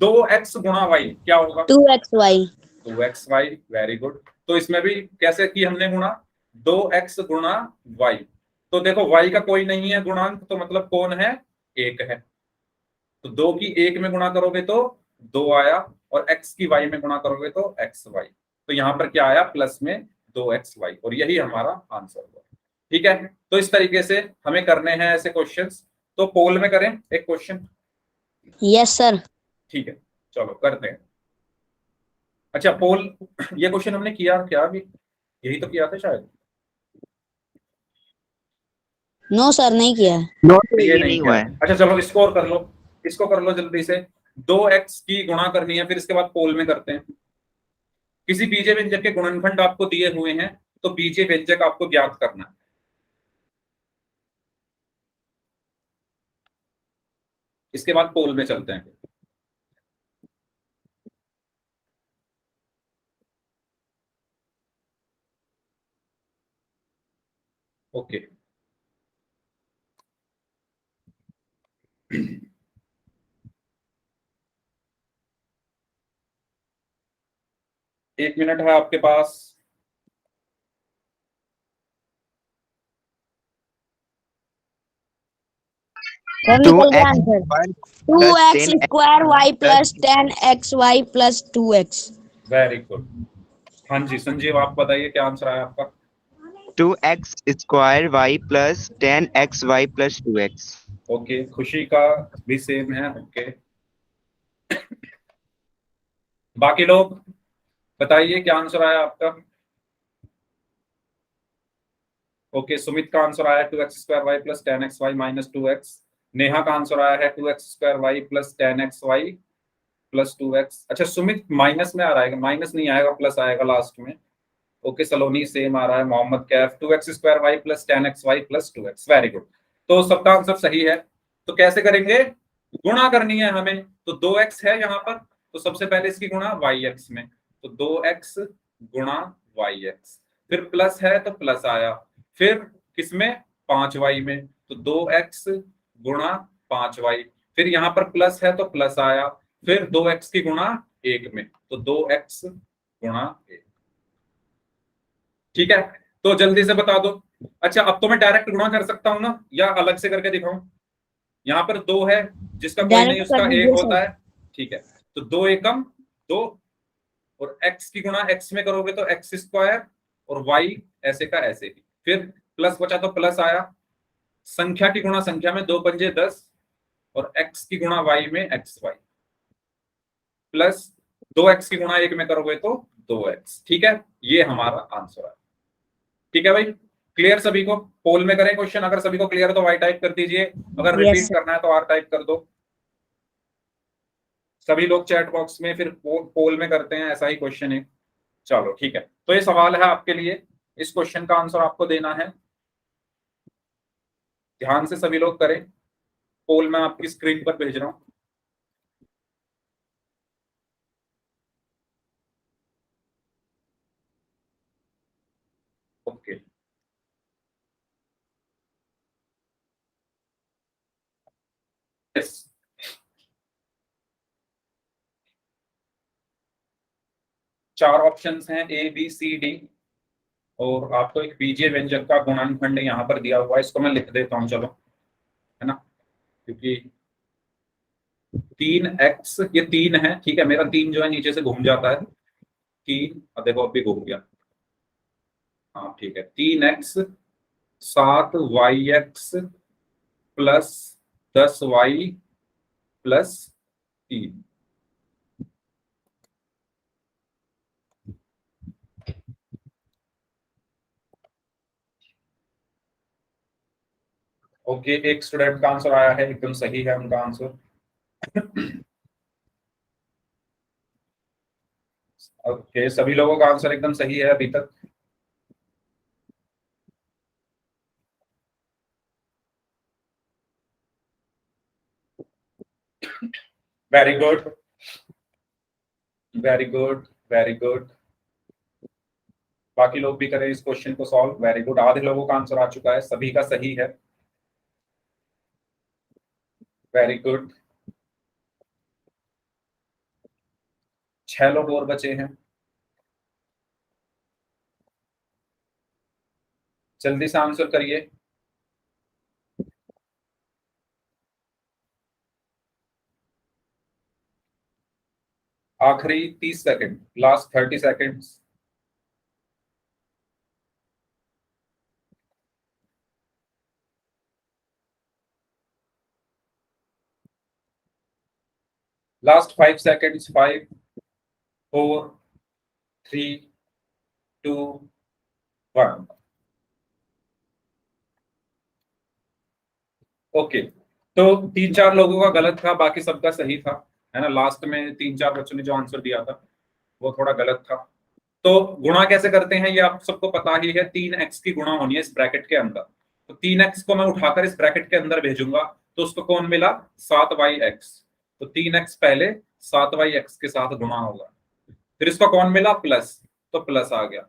दो एक्स गुणा वाई क्या होगा? 2xy। 2xy, very good. तो इसमें भी कैसे की हमने गुणा? 2x गुणा वाई। तो देखो y का कोई नहीं है गुणांक, तो मतलब कौन है? एक है। तो दो की एक में गुणा करोगे तो दो आया, और x की y में गुणा करोगे तो एक्स वाई। तो यहां पर क्या आया? प्लस में 2xy, और यही हमारा आंसर हुआ, ठीक है। तो इस तरीके से हमें करने हैं ऐसे क्वेश्चंस। तो पोल में करें एक क्वेश्चन, यस सर। ठीक है, चलो करते हैं। अच्छा पोल, ये क्वेश्चन हमने किया क्या अभी? यही तो किया था शायद। नो सर, नहीं किया है। नोट ये ये नहीं नहीं किया। हुआ है। अच्छा चलो इसको और कर लो, इसको कर लो जल्दी से। 2x की गुणा करनी है, फिर इसके बाद पोल में करते हैं। किसी बीजे व्यंजक के गुणनखंड आपको दिए हुए हैं, तो बीजे व्यंजक आपको ज्ञात करना है। इसके बाद पोल में चलते हैं। ओके। एक मिनट है आपके पास। सर टू निकल गया x answer. Plus 2x ten square y plus plus 10xy plus 2x। Very good. हाँ जी संजीव, आप बताइए क्या आंसर आया आपका? 2x² y plus 10xy plus 2x। Okay, खुशी का भी सेम है, ओके। बाकी लोग बताइए क्या आंसर आया आपका? ओके, सुमित का आंसर आया 2x² y plus 10xy minus 2x। Neha का आंसर आया है 2x² y plus 10xy plus 2x। अच्छा सुमित माइनस में आ रहा है, माइनस नहीं आएगा, प्लस आएगा लास्ट में। ओके, सलोनी सेम आ रहा है। Mohammad Kaif 2x² y plus 10xy plus 2x, very good. तो सबका आंसर सही है। तो कैसे करेंगे? गुणा करनी है हमें, तो 2x है यहाँ पर, तो सबसे पहले इसकी गुणा yx में, तो 2x गुणा yx। फिर प्लस है तो प्लस आया, फिर किसमें? 5y में, तो 2x गुणा 5y। फिर यहाँ पर प्लस है तो प्लस आया, फिर 2x की गुणा 1 में, तो 2x गुणा 1, ठीक है। तो जल्दी से बता दो। अच्छा अब तो मैं डायरेक्ट गुणा कर सकता हूं ना, या अलग से करके दिखाऊं? यहाँ पर दो है, जिसका कोई नहीं डायरेक्ट कर उसका एक दीजिए सर। होता है, ठीक है। तो दो एकम दो, और x की गुणा x में करोगे तो एक्स स्क्वायर, और y ऐसे का ऐसे ही। फिर प्लस बचा तो प्लस आया, संख्या की गुणा संख्या में, दो पंजे 10, और x की गुणा y में एक्स वाई, प्लस 2x की गुणा 1 में करोगे तो 2x, ठीक है। ये हमारा आंसर है, ठीक है भाई। क्लियर सभी को? पोल में करें क्वेश्चन, अगर सभी को क्लियर है तो वाई टाइप कर दीजिए, अगर यस रिपीट सर। करना है तो आर टाइप कर दो। सभी लोग चैट बॉक्स में, फिर पोल में करते हैं, ऐसा ही क्वेश्चन है। चलो ठीक है, तो ये सवाल है आपके लिए, इस क्वेश्चन का आंसर आपको देना है। ध्यान से सभी लोग करें, पोल मैं आपकी स्क्रीन पर भेज रहा हूं। Okay, yes. 4 ऑप्शंस हैं A B C D, और आपको एक बीजीय व्यंजक का गुणनखंड यहाँ पर दिया हुआ है, इसको मैं लिख देता हूँ, चलो, है ना, क्योंकि 3x, ये 3 है, ठीक है, मेरा 3 जो है नीचे से घूम जाता है, 3, अब देखो अभी घूम गया, हाँ ठीक है, 3x 7yx plus 10y plus 3। Okay, एक स्टूडेंट का आंसर आया है, एकदम सही है उनका आंसर। ओके, सभी लोगों का आंसर एकदम सही है अभी तक। Very good, very good, very good. बाकी लोग भी करें इस क्वेश्चन को सॉल्व। वेरी गुड, आधे लोगों का आंसर आ चुका है, सभी का सही है। वेरी गुड, 6 लोग और बचे हैं, जल्दी से आंसर करिए। आखिरी 30 second, last 30 seconds. Last 5 seconds, 5 4 3 2 1। Okay, तो 3-4 लोगों का गलत था, बाकी सबका सही था, है ना। लास्ट में 3-4 बच्चों ने जो आंसर दिया था वो थोड़ा गलत था। तो गुणा कैसे करते हैं ये आप सबको पता ही है, 3x की गुणा होनी है इस ब्रैकेट के अंदर। तो 3x को मैं उठाकर इस ब्रैकेट के अंदर भेजूंगा, तो उसको कौन मिला, 7yx। तो 3x पहले 7yx के साथ गुणा होगा, फिर इसको कौन मिला, प्लस, तो प्लस आ गया।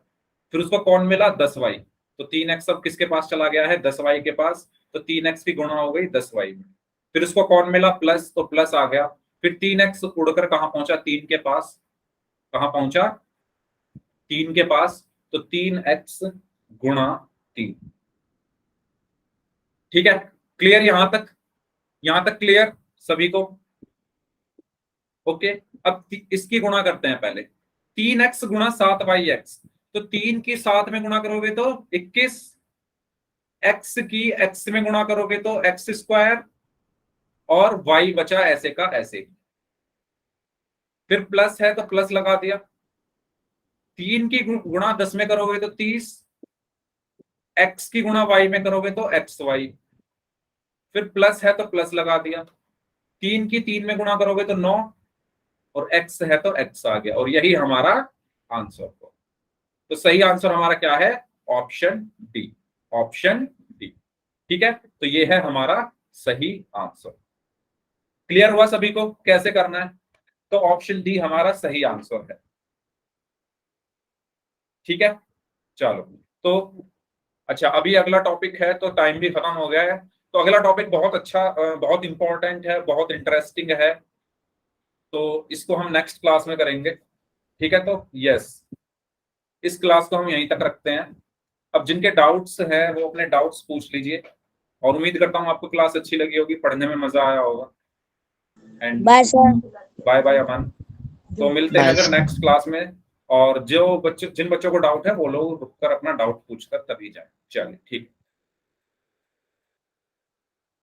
फिर उसको कौन मिला, 10y। तो 3x अब किसके पास चला गया है, 10y के पास, तो 3x की गुणा हो गई 10y में। फिर उसको कौन मिला, प्लस, तो प्लस आ गया। फिर 3x उड़कर कहां पहुंचा, 3 के पास, कहां पहुंचा, 3 के पास, तो 3x गुणा 3। ठीक है, क्लियर यहां तक क्लियर सभी को। ओके, अब इसकी गुणा करते हैं पहले, 3x गुणा 7yx। तो 3 की 7 में गुणा करोगे तो 21, x की x में गुणा करोगे तो x स्क्वायर, और y बचा ऐसे का ऐसे। फिर प्लस है तो प्लस लगा दिया, 3 की गुणा 10 में करोगे तो 30, x की गुणा y में करोगे तो xy। फिर प्लस है तो प्लस लगा दिया, 3 की 3 में गुणा करोगे तो 9, और x है तो x आ गया, और यही हमारा आंसर हो। तो सही आंसर हमारा क्या है, ऑप्शन डी, ऑप्शन डी। ठीक है, तो ये है हमारा सही आंसर। क्लियर हुआ सभी को कैसे करना है, तो ऑप्शन डी हमारा सही आंसर है। ठीक है, चलो, तो अच्छा, अभी अगला टॉपिक है, तो टाइम भी खत्म हो गया है। तो अगला टॉपिक बहुत अच्छा, बहुत इंपॉर्टेंट है, बहुत इंटरेस्टिंग है, तो इसको हम नेक्स्ट क्लास में करेंगे। ठीक है, तो यस, इस क्लास को हम यहीं तक रखते हैं। अब जिनके डाउट्स हैं वो अपने डाउट्स पूछ लीजिए, और उम्मीद करता हूँ आपको क्लास अच्छी लगी होगी, पढ़ने में मजा आया होगा। And bye sir. Bye bye Aman. तो मिलते हैं Bye. फिर नेक्स्ट क्लास में, और जो बच्चे, जिन बच्चों को डाउट है वो लोग रुककर अपना डाउट पूछकर तभी जाए। चलिए, ठीक।